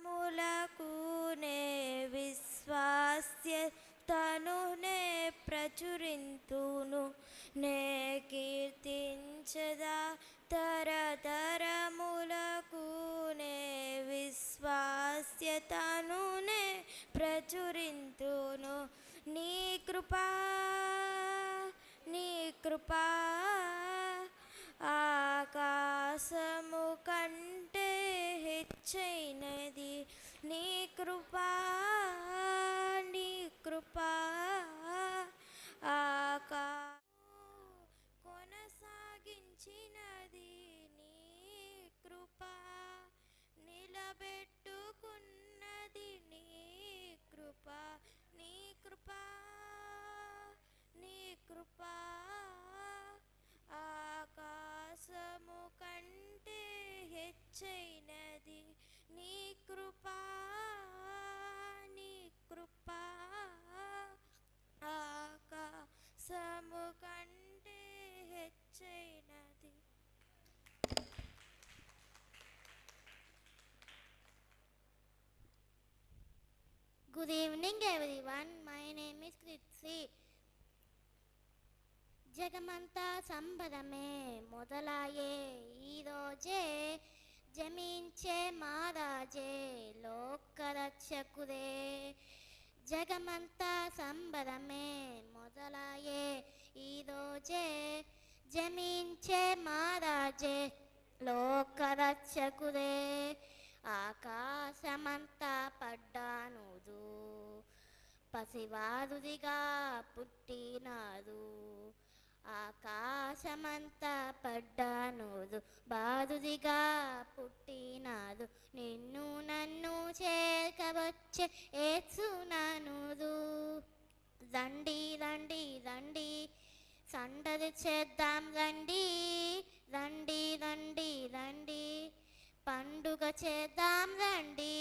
తరములకునే విశ్వాస్య తనునే ప్రచురింతును నే కీర్తించదా తరతరములకునే విశ్వాస్యతనునే ప్రచురింతును నీ కృపా ఆకాశము కంటే హెచ్చైనది నీ కృపా కొనసాగించినది నీ కృపా నిలబెట్టుకున్నది నీ కృపా నీ కృపా ఆకాశము కంటే హెచ్చైనది నీ కృపా ఆకాశము కంటే హెచ్చైనది. Good evening everyone, my name is Kritsi. జగమంతా సంబరమే మొదలాయే ఈరోజే జమించే మహారాజే లోకరక్షకుడే. జగమంతా సంబరమే మొదలాయే ఈరోజే జమించే మహారాజే లోకరక్షకుడే. ఆకాశమంతా పడ్డానుదు పసివారుదిగా పుట్టినారు. ఆకాశమంతా పడ్డానుదు బారుదిగా పుట్టినారు. నిన్ను నన్ను చేర్కవచ్చే యేసునానుదు. రండి రండి రండి సందడి చేద్దాం రండి రండి రండి రండి పండుగ చేద్దాం రండి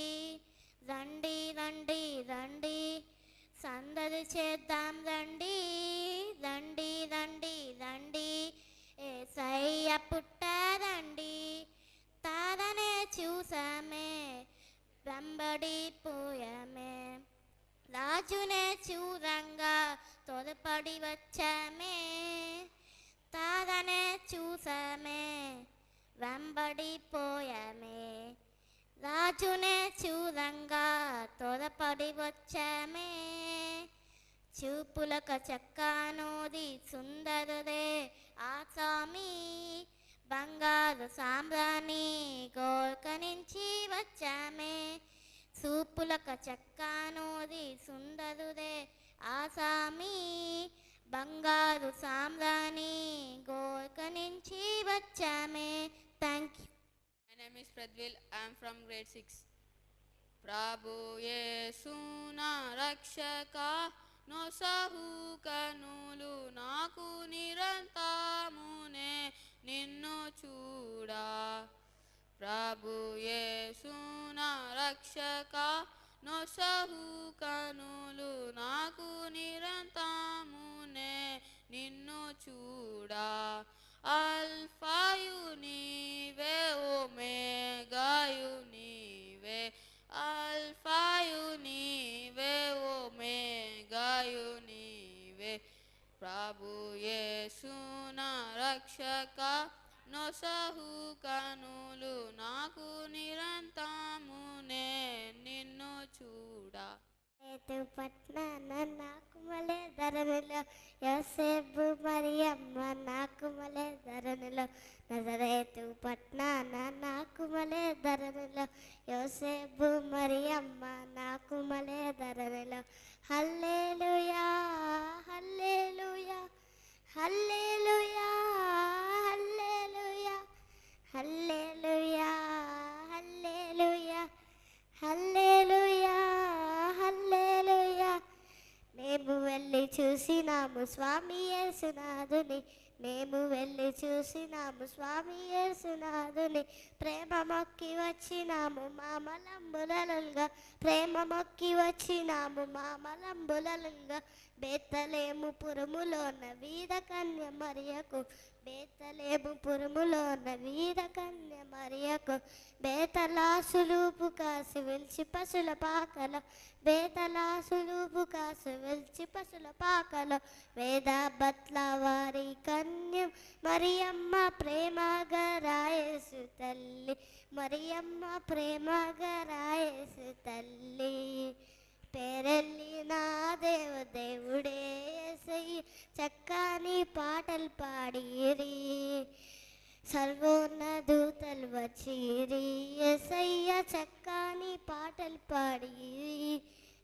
రండి రండి రండి సందడి చేద్దాం రండి రండి రండి రండి యేసయ్య పుట్టారండి. తారనే చూసామే వెంబడిపోయామే రాజునే చూరంగా తొలపడి వచ్చామే. తారనే చూసామే వెంబడిపోయామే రాజునే చూరంగా త్వరపడి వచ్చామే. చూపులక చక్కానోది సుందరుడే ఆ స్వామి బంగారు సాంబ్రాణి గోల్క నుంచి వచ్చామే. చూపులక చక్కానోది సుందరుడే ఆ స్వామి బంగారు సాంబ్రాణి గోల్క నుంచి వచ్చామే. Thank you. My name is Pradvil. I am from grade 6. Prabhu Yesu na rakshaka నొసహు కనులు నాకు నిరంతరమునే నిన్ను చూడా. ప్రభు యేసు నా రక్షక నొసహు కనులు నాకు నిరంతరమునే నిన్ను చూడా. అల్ఫాయు నీవే ఒమేగాయు నీవే అల్ఫాయు నీవే ఒమేగాయు నీవే. ప్రభు యేసు నా రక్షక నొసహు కనులు నాకు నిరంతరమునే నిన్ను చూడా. పట్నాన నాకు మలే ధరణిలో యోసేపు మరియమ్మ నాకు మలే ధరణిలో నజరేతు పట్నాన నాకు మలే ధరణిలో యోసేపు మరియమ్మ నాకు మలే ధరణిలో. హల్లెలూయా హల్లెలూయా హల్లెలూయా హల్లెలూయా హల్లెలూయా హల్లెలూయా హల్లెలూయా హల్లెలూయా. మేము వెళ్ళి చూసినాము స్వామి యేసునాథుని మేము వెళ్ళి చూసినాము స్వామి యేసునాథుని. ప్రేమ మొక్కి వచ్చినాము మామలంబులలుగా ప్రేమ మొక్కి వచ్చినాము మామలంబులలుగా. బేతలేము పురములోన వీర కన్య మరియకు బేతలేము పురములోన వీర కన్య మరియకు బేతలా సులుపు కాసి వెలిచి పశుల పాకల బేతలా సులుపు కాసి వెలిచి పశుల పాకల వేద బట్ల వారి కన్యం మరియమ్మ ప్రేమగా రాయేసు తల్లి మరియమ్మ ప్రేమగా రాయేసు తల్లి పేరెల్లి నా దేవుడే యేసయ్య చక్కని పాటలు పాడిరి సర్వోన్న దూతలు వచ్చిరి యేసయ్య చక్కని పాటలు పాడిరి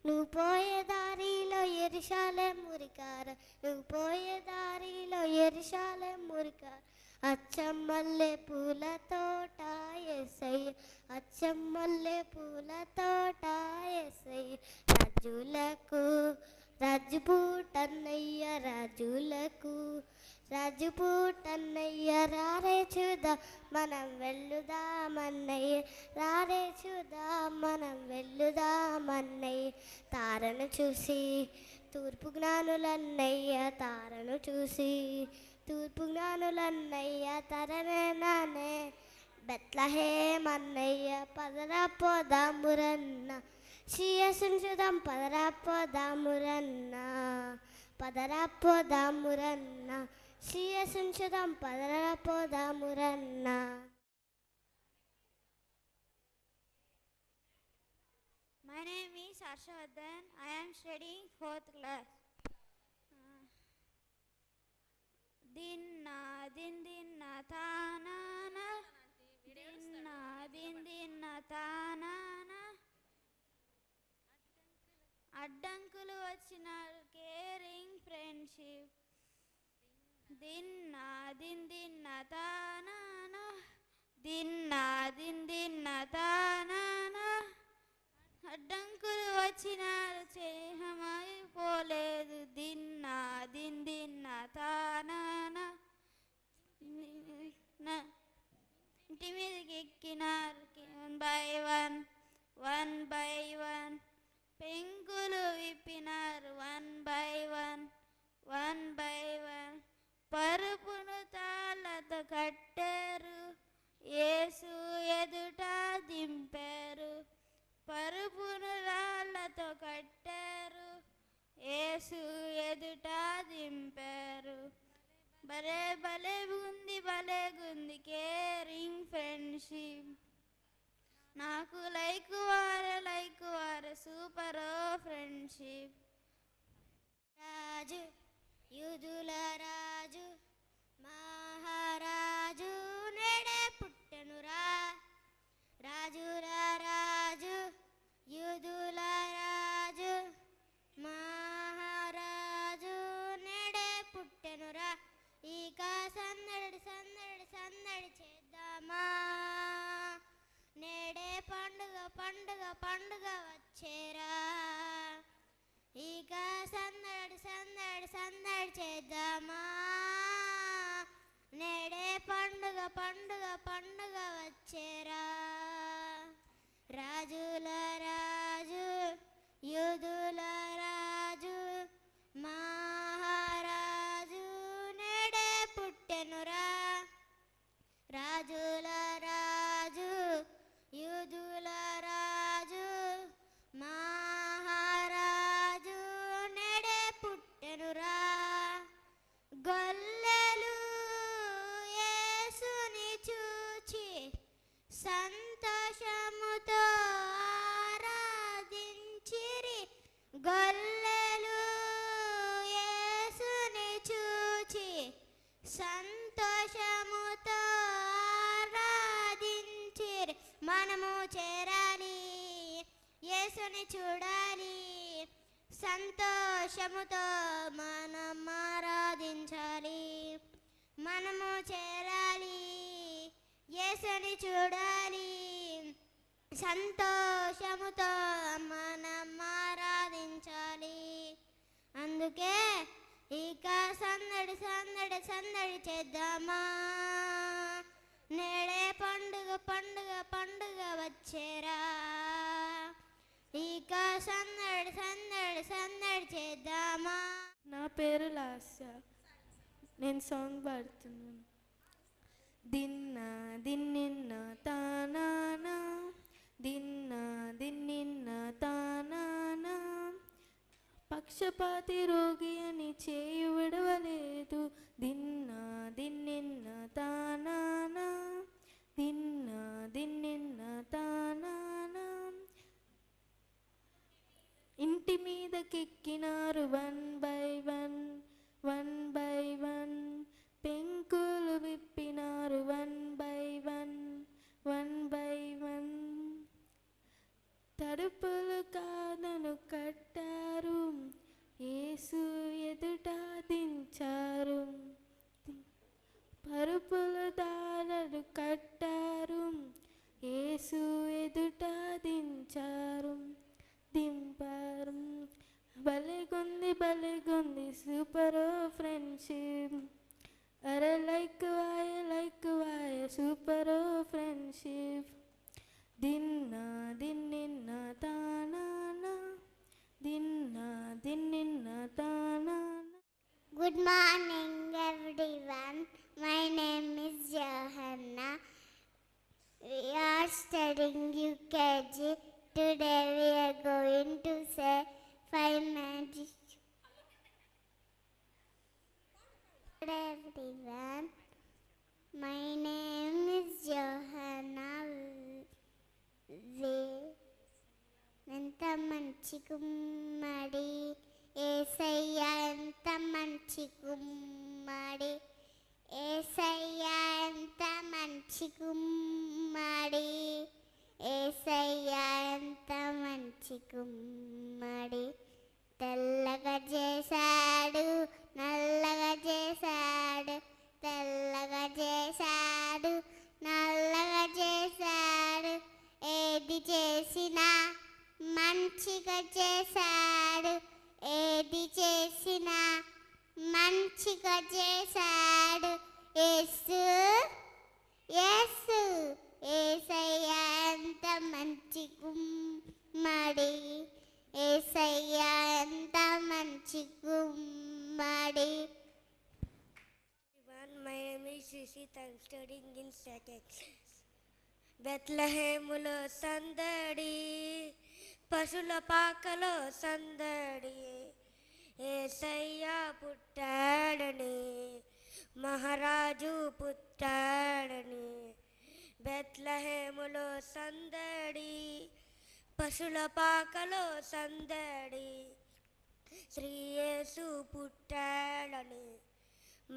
నువ్వు పోయే దారిలో యెరూషలేము మురికార నువ్వు పోయే దారిలో యెరూషలేము మురికార అచ్చమ్మల్లె పూల తోట యేసయ్య అచ్చమ్మల్లె పూల తోట యేసయ్య రాజులకు రాజుపూటన్నయ్య రాజులకు రాజుపూటన్నయ్య రారే చూద్దాం మనం వెళ్ళుదామన్నయ్య రారే చూద్దాం మనం వెళ్ళుదామన్నయ్య తారను చూసి తూర్పు జ్ఞానులన్నయ్య తారను చూసి తూర్పు జ్ఞానులన్నయ్య తరనే నానే బెత్లహేమన్నయ్య పదరా పోదామురన్న శియసును చూద్దాం పదరా పోదామురన్న పదరా పోదామురన్న శియసును చూద్దాం పదరా పోదామురన్న. My name is Harshavardhan. I am studying 4th class. Dinna din dinna tanana dinna din dinna tanana అడ్డంకులు వచ్చినారు కేరింగ్ ఫ్రెండ్షిప్ దిన్నా దిన్ దిన్న తానానా దిన్నా దిన్ దిన్న తానానా అడ్డంకులు వచ్చినారు చేహమైపోలేదు దిన్నా దిన్ దిన్న తానానా ఇంటి మీదకి ఎక్కినారు వన్ బై వన్ పెంకులు విప్పినారు వన్ బై వన్ పరుపును తాళ్ళతో కట్టారు యేసు ఎదుట దింపారు పరుపును రాళ్ళతో కట్టారు యేసు ఎదుట దింపారు భలే భలే గుంది కేరింగ్ ఫ్రెండ్షిప్ నాకు లైక్ వారే సూపర్ ఫ్రెండ్షిప్. రాజు యూదుల రాజు మహారాజు నేడే పుట్టెనురా రాజుల రాజు యూదుల రాజు మహారాజు నేడే పుట్టెనురా ఇక సందడి చేద్దామా నేడే పండుగ వచ్చేరా ఇక సందడి చేద్దామా నేడే పండుగ వచ్చేరా రాజుల రాజు యూదుల రాజు మహారాజు నేడే పుట్టెనురా రాజుల రాజు యూదుల రాజు మహారాజు నేడే పుట్టెనురా గొల్లెలు యేసుని చూచి సంతోషముతో ఆరాధించిరి గొల్లెలు యేసుని చూచి సంతోషముతో ఆరాధించిరి మనము చేరాలి యేసుని చూడాలి సంతోషముతో మనం ఆరాధించాలి మనము చేరాలి యేసుని చూడాలి సంతోషముతో మనం ఆరాధించాలి అందుకే ఇక సందడి చేద్దామా నేడే పండుగ వచ్చేరా ఇక సందడి చేద్దామా. నా పేరు లాస్య, నేను సాంగ్ పాడుతున్నాను. దిన్న దిన్నిన్న తానానా పక్షపాతి రోగి అని చేయి విడవలేదు. దిన్నా దిన్నిన్న తానానా, దిన్నా దిన్నిన్న తానానా. ఇంటి మీదకెక్కినారు one by one, one by one. పెంకులు విప్పినారు one by one, one by one. తలుపులు కాదను కట్టారు, యేసు ఎదుట దించారు. పరుపులు దారలు కట్టారు, యేసు ఎదుట దించారు, దింపారు. భలేగుంది భలేగుంది సూపర్ ఫ్రెండ్షిప్. అరే లైక్ వాయ సూపర్ ఫ్రెండ్షిప్. దిన్నా దిన్నిన్న తానానా, దిన్నా దిన్నిన్న తానానా. Good morning, everyone. My name is Johanna. We are studying UKG. Today we are going to say 5 magic. Hello, everyone. My name is Johanna. ఎంత మంచి గుమ్మడి ఏసయ్య, ఎంత మంచి గుమ్మడి ఏసయ్య, ఎంత మంచి గుమ్మడి ఏసయ్య, ఎంత మంచి గుమ్మడి. తెల్లగా చేశాడు నల్లగా చేశాడు, తెల్లగా చేశాడు నల్లగా చేశాడు. ఏది చేసినా మంచిగా చేశాడు, ఏది చేసినా మంచిగా చేశాడు. యేసు యేసు యేసయ్య, ఎంత మంచి గుమ్మడి యేసయ్య, ఎంత మంచి గుమ్మడి. My name is Shishit. I am studying in second class. బెత్లెహేములో సందడి, పశుల పాకలో సందడి, యేసయ్య పుట్టాడని, మహారాజు పుట్టాడని. బెత్లెహేములో సందడి, పశుల పాకలో సందడి, శ్రీ యేసు పుట్టాడని,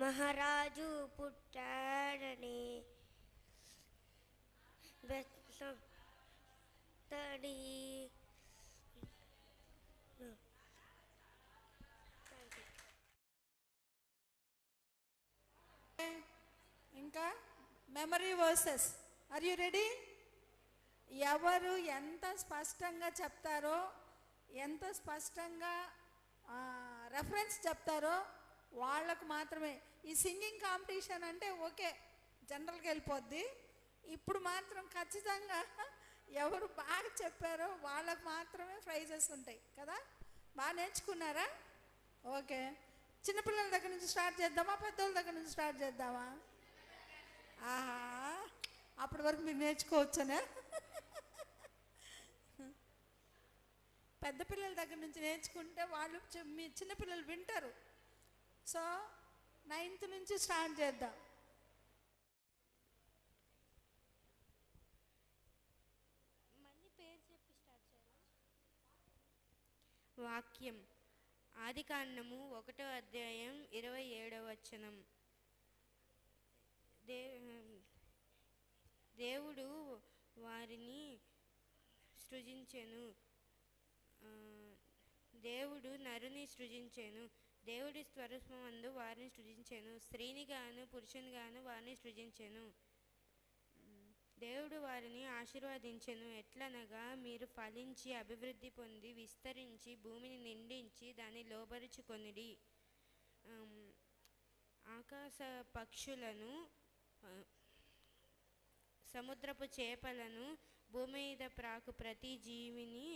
మహారాజు పుట్టాడని. తడి ఇంకా memory verses. Are you ready? ఎవరు ఎంత స్పష్టంగా చెప్తారో, ఎంత స్పష్టంగా రెఫరెన్స్ చెప్తారో వాళ్ళకు మాత్రమే. ఈ సింగింగ్ కాంపిటీషన్ అంటే ఓకే, జనరల్గా వెళ్ళిపోద్ది. ఇప్పుడు మాత్రం ఖచ్చితంగా ఎవరు బాగా చెప్పారో వాళ్ళకు మాత్రమే ప్రైజెస్ ఉంటాయి కదా. బాగా నేర్చుకున్నారా? ఓకే, చిన్నపిల్లల దగ్గర నుంచి స్టార్ట్ చేద్దామా, పెద్దోళ్ళ దగ్గర నుంచి స్టార్ట్ చేద్దామా? ఆహా, అప్పటి వరకు మీరు నేర్చుకోవచ్చనే. పెద్ద పిల్లల దగ్గర నుంచి నేర్చుకుంటే వాళ్ళు మీ చిన్నపిల్లలు వింటారు. సో 9th నుంచి స్టార్ట్ చేద్దాం. వాక్యం ఆదికాండము 1వ అధ్యాయం 27వ వచనం. దేవుడు వారిని సృజించెను, దేవుడు నరుని సృజించెను, దేవుడి స్వరూపమందు వారిని సృజించెను, స్త్రీని గాను పురుషుని గాను వారిని సృజించెను. దేవుడు వారిని ఆశీర్వదించెను, ఎట్లనగా మీరు ఫలించి అభివృద్ధి పొంది విస్తరించి భూమిని నిండించి దాన్ని లోబరుచుకొనిడి. ఆకాశ పక్షులను, సముద్రపు చేపలను, భూమి మీద ప్రాకు ప్రతి జీవిని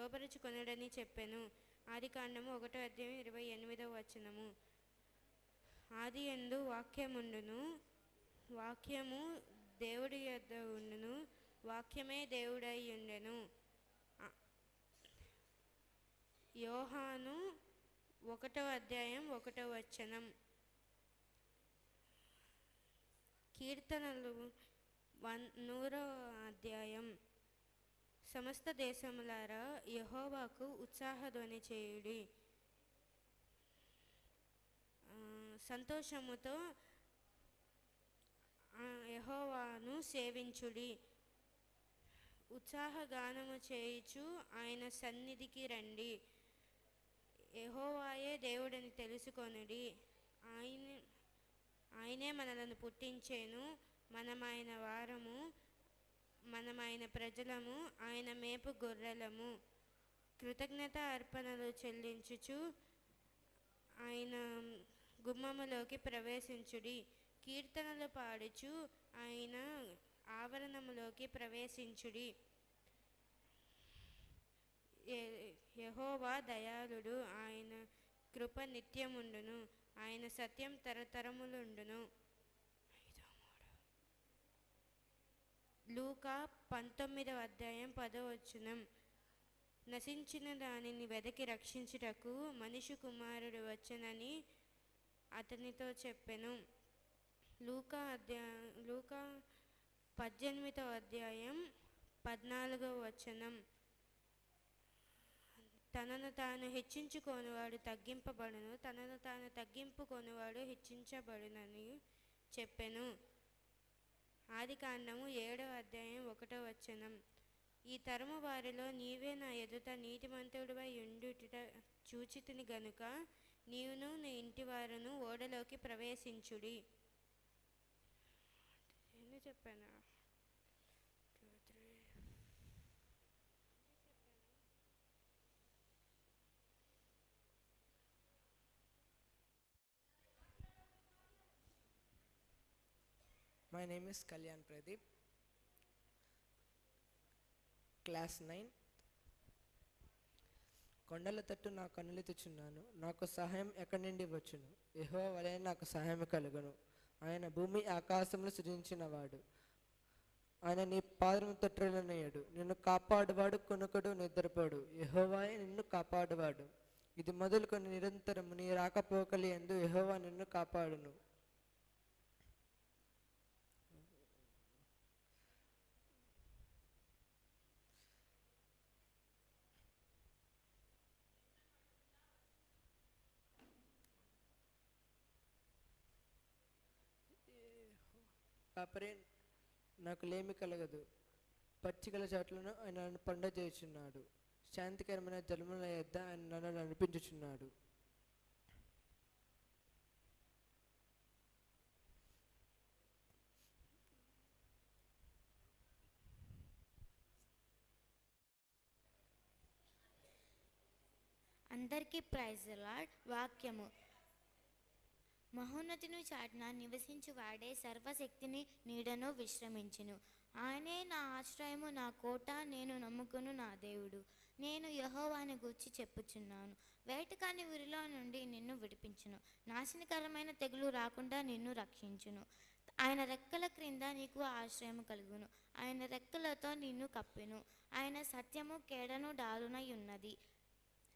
లోబరుచుకొనుడని చెప్పెను. ఆదికాండము 1వ అధ్యాయం 28వ వచనము. ఆది యందు వాక్యముండును, వాక్యము దేవుడి యొద్ద ఉండును, వాక్యమే దేవుడై ఉండెను. యోహాను 1:1. కీర్తనలు 100. సమస్త దేశములారా యెహోవాకు ఉత్సాహధ్వని చేయుడి, సంతోషముతో యెహోవాను సేవించుడి. ఉత్సాహగానము చేయుచు ఆయన సన్నిధికి రండి. యెహోవాయే దేవుడని తెలుసుకొనుడి. ఆయనే మనలను పుట్టించెను. మనమైన వారము, మనమైన ప్రజలము, ఆయన మేపు గొర్రెలము. కృతజ్ఞత అర్పణలు చెల్లించుచు ఆయన గుమ్మములోకి ప్రవేశించుడి. కీర్తనలు పాడుచు ఆయన ఆవరణములోకి ప్రవేశించుడి. యెహోవా దయాళుడు, ఆయన కృప నిత్యముండును, ఆయన సత్యం తరతరములుండును. లూకా 19:10. నశించిన దానిని వెదకి రక్షించుటకు మనిషి కుమారుడు వచ్చెనని అతనితో చెప్పెను. లూకా 18:14. తనను తాను హెచ్చించుకొనువాడు తగ్గింపబడును, తనను తాను తగ్గింపుకొనువాడు హెచ్చించబడునని చెప్పెను. ఆదికాండము 7:1. ఈ తరము వారిలో నీవే నా ఎదుట నీతిమంతుడివై ఉండుట చూచితిని గనుక నీవును నీ ఇంటి వారును ఓడలోకి ప్రవేశించుడి. ఎన్ని చెప్పానా? My name is Kalyan Pradeep, class 9. కొండల తట్టు నా కన్నులెత్తుచున్నాను, నాకు సహాయం ఎక్కడి నుండి వచ్చును? యెహోవా వలె నాకు సహాయం కలుగును. ఆయన భూమి ఆకాశములు సృజించినవాడు, ఆయన నీ పాదము తొట్టిల్లనియ్యడు. నిన్ను కాపాడువాడు కొనుకడు నిద్రపోడు. యెహోవాయే నిన్ను కాపాడువాడు. ఇది మొదలుకొని నిరంతరము నీ రాకపోకలి యందు యెహోవా నిన్ను కాపాడును. కాపరి నాకు లేమి కలగదు. పచ్చికల చాట్లను ఆయన నన్ను పండజేయుచున్నాడు. శాంతికరమైన జలముల యొద్ద ఆయన నన్ను నడిపించుచున్నాడు. అందరికీ ప్రైజ్ ది లార్డ్. వాక్యము. మహోన్నతిని చాటున నివసించువాడే సర్వశక్తిని నీడను విశ్రమించును. ఆయనే నా ఆశ్రయము, నా కోట, నేను నమ్ముకును నా దేవుడు. నేను యెహోవాను గూర్చి చెప్పుచున్నాను. వేటకాని ఊరిలో నుండి నిన్ను విడిపించును, నాశనకరమైన తెగులు రాకుండా నిన్ను రక్షించును. ఆయన రెక్కల క్రింద నీకు ఆశ్రయము కలుగును, ఆయన రెక్కలతో నిన్ను కప్పెను. ఆయన సత్యము కేడను డాలునై ఉన్నది.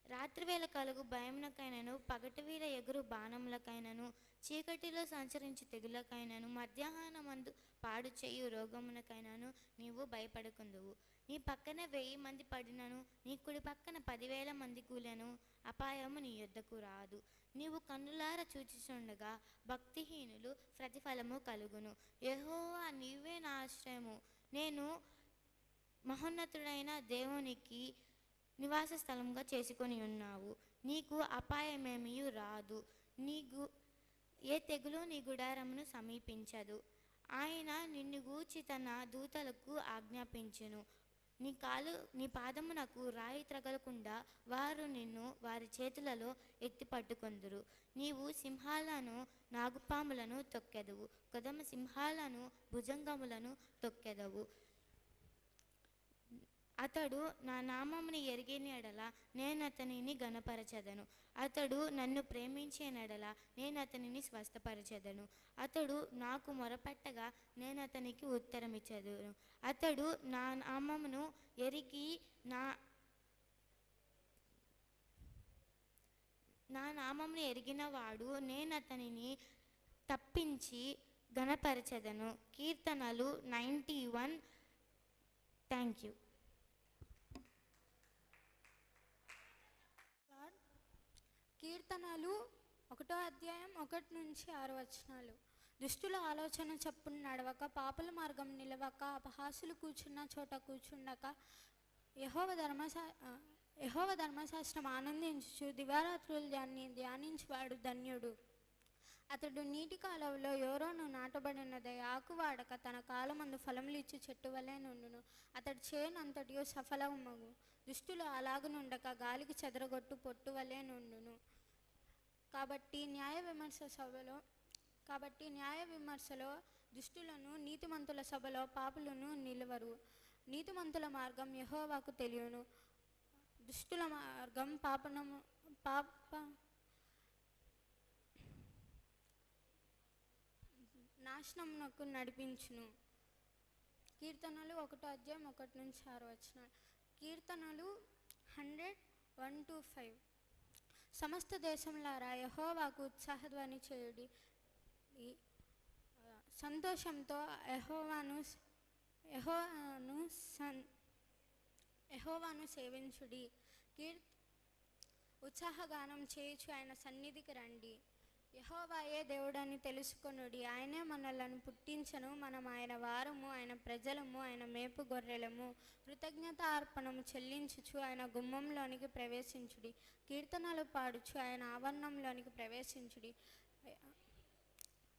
రాత్రివేళ కలుగు భయమునకైనను, పగటివేళ ఎగురు బాణములకైనను, చీకటిలో సంచరించు తెగులకైనను, మధ్యాహ్నమందు పాడు చేయు రోగమునకైనను నీవు భయపడకుందువు. నీ పక్కన 1000 మంది పడినను, నీ కుడి పక్కన 10,000 మంది కూలెను, అపాయము నీ యొద్దకు రాదు. నీవు కన్నులార చూచుచుండగా భక్తిహీనులు ప్రతిఫలము కలుగును. యెహోవా నీవే నా ఆశ్రయము, నేను మహోన్నతుడైన దేవునికి నివాస స్థలంగా చేసుకొని ఉన్నావు. నీకు అపాయమేమీ రాదు, ఏ తెగులు నీ గుడారమును సమీపించదు. ఆయన నిన్ను గూర్చి తన దూతలకు ఆజ్ఞాపించును. నీ పాదమునకు రాయి త్రగలకుండా వారు నిన్ను వారి చేతులలో ఎత్తి పట్టుకొందురు. నీవు సింహాలను, నాగుపాములను తొక్కెదవు, కొదమ సింహాలను, భుజంగములను తొక్కెదవు. అతడు నా నామముని ఎరిగిన ఎడల నేను అతనిని గణపరచెదను. అతడు నన్ను ప్రేమించిన ఎడల నేను అతనిని స్వస్థపరచెదను. అతడు నాకు మొరపెట్టగా నేను అతనికి ఉత్తరమిచ్చెదను. అతడు నా నామమును ఎరిగి నా నామమును ఎరిగిన వాడు నేను అతనిని తప్పించి గణపరచెదను. కీర్తనలు 91. Thank you. కీర్తనలు 1వ అధ్యాయం 1 నుంచి 6 వచనాలు. దుష్టుల ఆలోచన చప్పున నడవక, పాపుల మార్గం నిలవక, అపహాసులు కూర్చున్న చోట కూర్చుండక, యెహోవా ధర్మశాస్త్రం ఆనందించుచు దివారాత్రులు ధ్యానించువాడు ధన్యుడు. అతడు నీటి కాలువలో యోరోను నాటబడినదై ఆకువాడక తన కాలమందు ఫలములిచ్చు చెట్టు వలె నుండును. అతడి చేనంతటియు సఫలమగు. దుష్టులు అలాగునుండక గాలికి చెదరగొట్టు పొట్టు వలె నుండును. కాబట్టి న్యాయ విమర్శలో దుష్టులను, నీతిమంతుల సభలో పాపులను నిలువరు. నీతిమంతుల మార్గం యెహోవాకు తెలియను, దుష్టుల మార్గం నాశనమునకు నడిపించును. కీర్తనలు 1వ అధ్యాయం 1 నుంచి 6 వచనాలు. కీర్తనలు 100:1-5. సమస్త దేశంలారా యెహోవాకు ఉత్సాహధ్వని చేయుడి. సంతోషంతో యెహోవాను సేవించుడి. ఉత్సాహగానం చేయుచు ఆయన సన్నిధికి రండి. యెహోవాయే దేవుడని తెలుసుకొనుడి. ఆయనే మనలను పుట్టించను. మనం ఆయన వారము, ఆయన ప్రజలము, ఆయన మేపు గొర్రెలము. కృతజ్ఞత అర్పణము చెల్లించుచు ఆయన గుమ్మంలోనికి ప్రవేశించుడి. కీర్తనలు పాడుచు ఆయన ఆవరణంలోనికి ప్రవేశించుడి.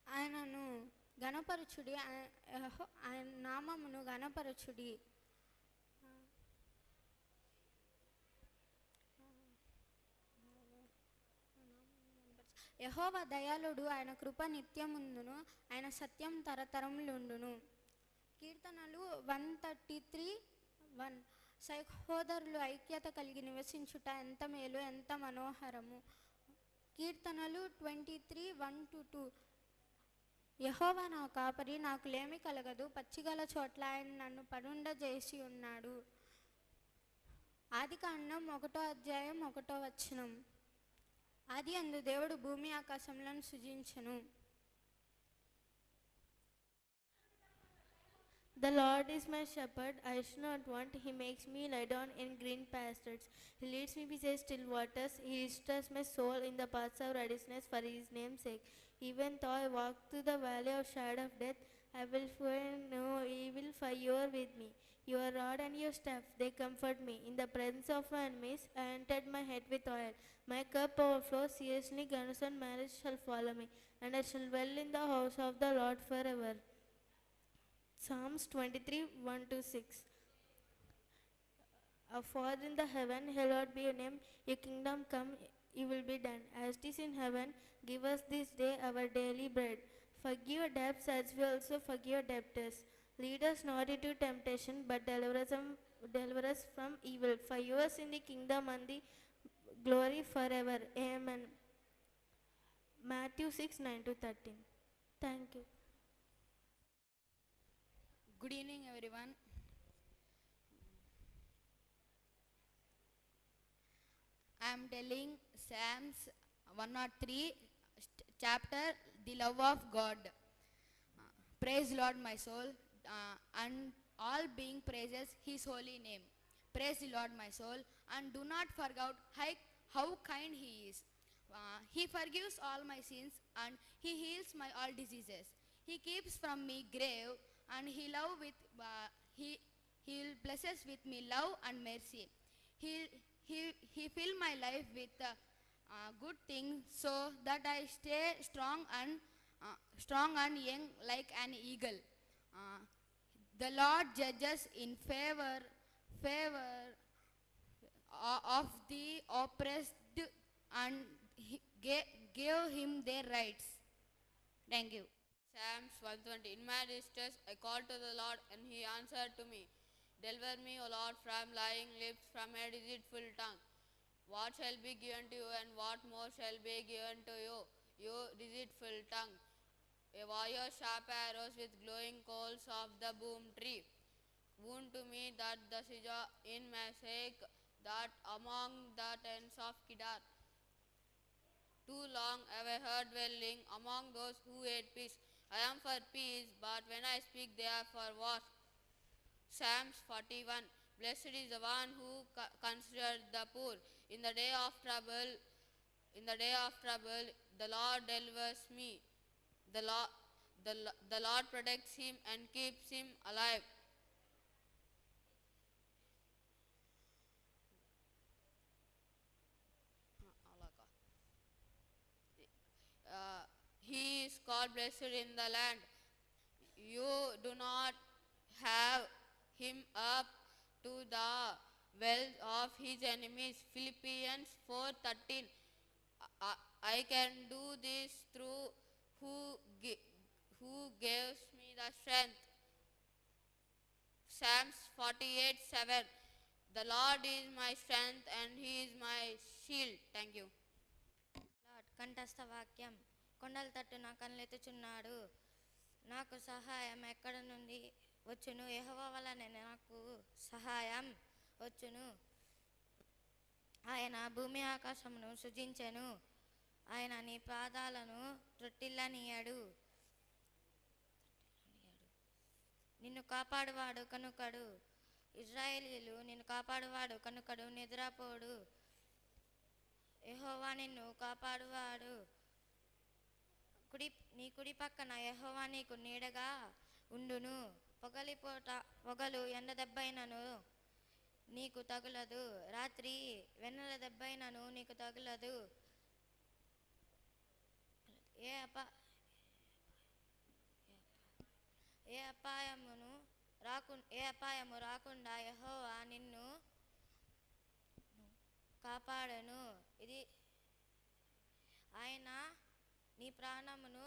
ఆయనను గణపరచుడి, ఆయన నామమును గణపరచుడి. యెహోవా దయాళుడు, ఆయన కృప నిత్యముందును, ఆయన సత్యం తరతరములుండును. కీర్తనలు 133:1. సహోదరులు ఐక్యత కలిగి నివసించుట ఎంత మేలు, ఎంత మనోహరము. కీర్తనలు 23:1-2. యెహోవా నా కాపరి, నాకు లేమి కలగదు. పచ్చిగల చోట్ల ఆయన నన్ను పడుండజేసి ఉన్నాడు. ఆదికాండం 1వ అధ్యాయం 1వ వచనం. ఆది అందు దేవుడు భూమి ఆకాశములను సృజించెను. The Lord is my shepherd, I shall not want. He makes me lie down in green pastures. He leads me beside still waters. He restores my soul in the paths of righteousness for his name's sake. Even though I walk through the valley of shadow of death, I will fear no evil, for you are with me. Your rod and your staff, they comfort me. In the presence of my enemies, I anointed my head with oil. My cup overflows. Seriously, goodness and marriage shall follow me, and I shall dwell in the house of the Lord forever. Psalms 23:1-6. Our Father in the heaven, hallowed be your name. Your kingdom come, your will be done, as it is in heaven. Give us this day our daily bread. Forgive our debts as we also forgive our debtors. Lead us not into temptation, but deliver us from evil. For yours is the kingdom and the glory forever. Amen. Matthew 6:9-13. Thank you. Good evening, everyone. I am telling Psalms 103 chapter, the love of God. Praise Lord, my soul, and all being praises his holy name. Praise the Lord, my soul, and do not forget how kind he is. He forgives all my sins, and he heals my all diseases. He keeps from me grave, and he blesses with me love and mercy. He fill my life with good things, so that I stay strong and young like an eagle. The Lord judges in favor of the oppressed, and gave him their rights. Thank you. Psalms 120. In my distress I called to the Lord, and he answered to me. Deliver me, O Lord, from lying lips, from a deceitful tongue. What shall be given to you, and what more shall be given to you, you deceitful tongue? A warrior sharp arrows with glowing coals of the boom tree. Wound to me that the Sija in Masek, that among the tents of Kedar. Too long have I heard dwelling among those who hate peace. I am for peace, but when I speak, they are for war. Psalms 41. Blessed is the one who considers the poor. In the day of trouble, the Lord delivers me. The Lord protects him and keeps him alive. He is called blessed in the land. You do not have him up to the wealth of his enemies. Philippians 4:13. I can do this through who gives me the strength. Psalms 48:7. The Lord is my strength and he is my shield. Thank you. Lord కంఠస్థ వాక్యం. కొండల తట్టున కన్నెత్తుచున్నాడు. నాకు సహాయం ఎక్కడ నుండి వచ్చును? యెహోవా వలన నాకు సహాయం వచ్చును. ఆయన భూమి ఆకాశమును సృజించెను. ఆయన నీ పాదాలను త్రొట్టిల్లనీయడు. నిన్ను కాపాడువాడు కనుకడు. ఇజ్రాయేలీలు నిన్ను కాపాడువాడు కనుకడు నిద్రపోడు. యెహోవా నిన్ను కాపాడువాడు. నీ కుడి పక్కన యెహోవా నీకు నీడగా ఉండును. పొగలు ఎండ దెబ్బైనను నీకు తగులదు. రాత్రి వెన్నెల దెబ్బైనను నీకు తగులదు. ఏ అపాయము రాకుండా యెహోవా నిన్ను కాపాడును. ఇది ఆయన నీ ప్రాణమును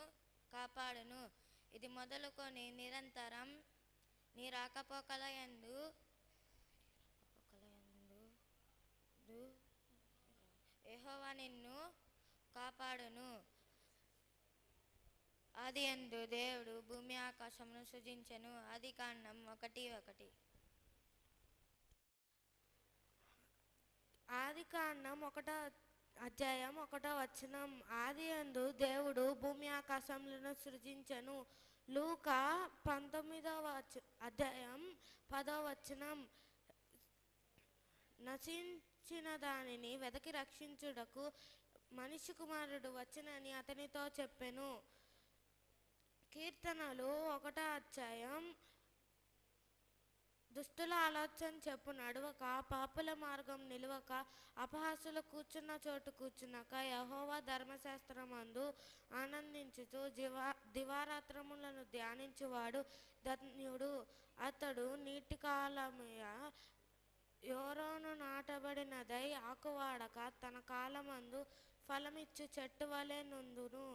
కాపాడును. ఇది మొదలుకొని నిరంతరం నీ రాకపోకల యందు యెహోవా నిన్ను కాపాడును. ఆది యందు దేవుడు భూమి ఆకాశమును సృజించెను. ఆదికాండం 1:1. ఆదికాండం 1:1. ఆది యందు దేవుడు భూమి ఆకాశములను సృజించెను. లూకా 19:10. నశించిన దానిని వెదకి రక్షించుటకు మనిషి కుమారుడు వచ్చనని అతనితో చెప్పెను. కీర్తనలు 1:1. దుష్టుల ఆలోచన చెప్పు నడవక, పాపుల మార్గం నిలువక, అపహాసులు కూర్చున్న చోటు కూర్చున్నాక, యెహోవా ధర్మశాస్త్రమందు ఆనందించుతూ దివారాత్రములను ధ్యానించువాడు ధన్యుడు. అతడు నీటి కాలముయ యోరోను నాటబడినదై ఆకువాడక తన కాలమందు ఫలమిచ్చు చెట్టు వలె నుండును.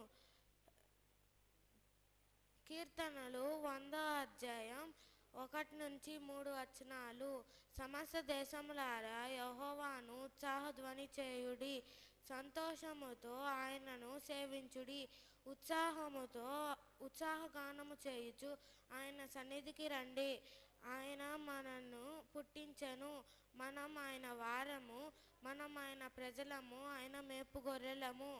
కీర్తనలు 100:1-3. సమస్త దేశములారా యెహోవాను ఉత్సాహధ్వని చేయుడి. సంతోషముతో ఆయనను సేవించుడి. ఉత్సాహగానము చేయుచు ఆయన సన్నిధికి రండి. ఆయన మనను పుట్టించెను. మనం ఆయన వారము, మనం ఆయన ప్రజలము, ఆయన మేపు గొర్రెలము.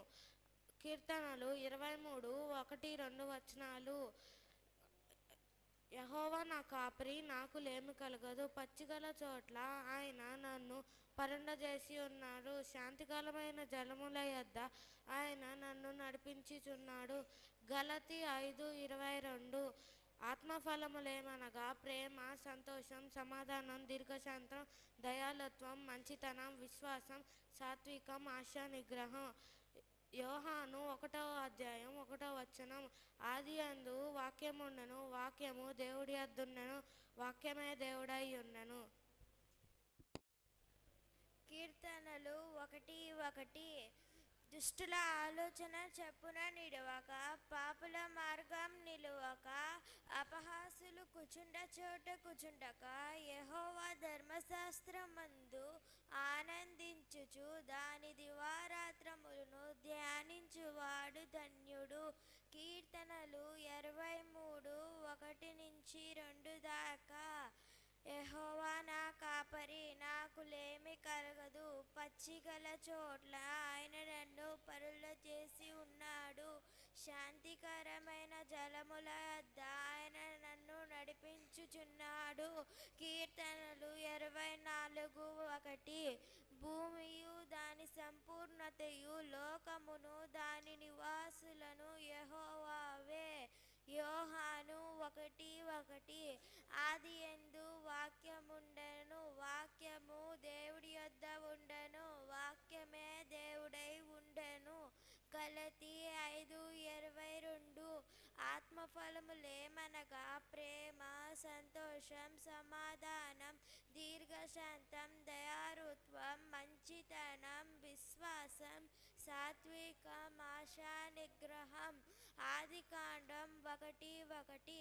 కీర్తనలు 23:1-2. యెహోవా నా కాపరి, నాకు లేమి కలగదు. పచ్చిగల చోట్ల ఆయన నన్ను పరుండజేసి ఉన్నారు. శాంతికరమైన జలముల యొద్ద ఆయన నన్ను నడిపించుచున్నాడు. గలతీ 5:22. ఆత్మఫలములేమనగా ప్రేమ, సంతోషం, సమాధానం, దీర్ఘశాంతం, దయాళుత్వం, మంచితనం, విశ్వాసం, సాత్వికం, ఆశా నిగ్రహం. యోహాను 1:1. ఆది యందు వాక్యముండెను, వాక్యము దేవుడి యొద్దుండెను, వాక్యమే దేవుడై ఉండెను. కీర్తనలు 1:1. దుష్టుల ఆలోచన చెప్పున నిడవక, పాపుల మార్గం నిలువక, అపహాసులు కూచుండ చోట కూచుండక యెహోవా ధర్మశాస్త్రమందు ఆనందించుచు దాని దివారాత్రములను ధ్యానించువాడు ధన్యుడు. కీర్తనలు 23:1-2 దాకా. యెహోవా నా కాపరి, నాకు లేమి కలగదు. పచ్చిగల చోట్ల ఆయన నన్ను పరుల చేసి ఉన్నాడు. శాంతికరమైన జలముల వద్ద ఆయన నన్ను నడిపించుచున్నాడు. కీర్తనలు 24:1. భూమియు దాని సంపూర్ణతయు లోకమును దాని నివాసులను యెహోవావే. యోహాను 1:1. ఆదియందు వాక్యముండెను, వాక్యము దేవుడి యొద్ద ఉండెను, వాక్యమే దేవుడై ఉండెను. గలతీ 5:22. ఆత్మఫలములేమనగా ప్రేమ, సంతోషం, సమాధానం, దీర్ఘశాంతం, దయారుత్వం, మంచితనం, విశ్వాసం, సాత్వికం, ఆశా నిగ్రహం. ఆదికాండం 1:1.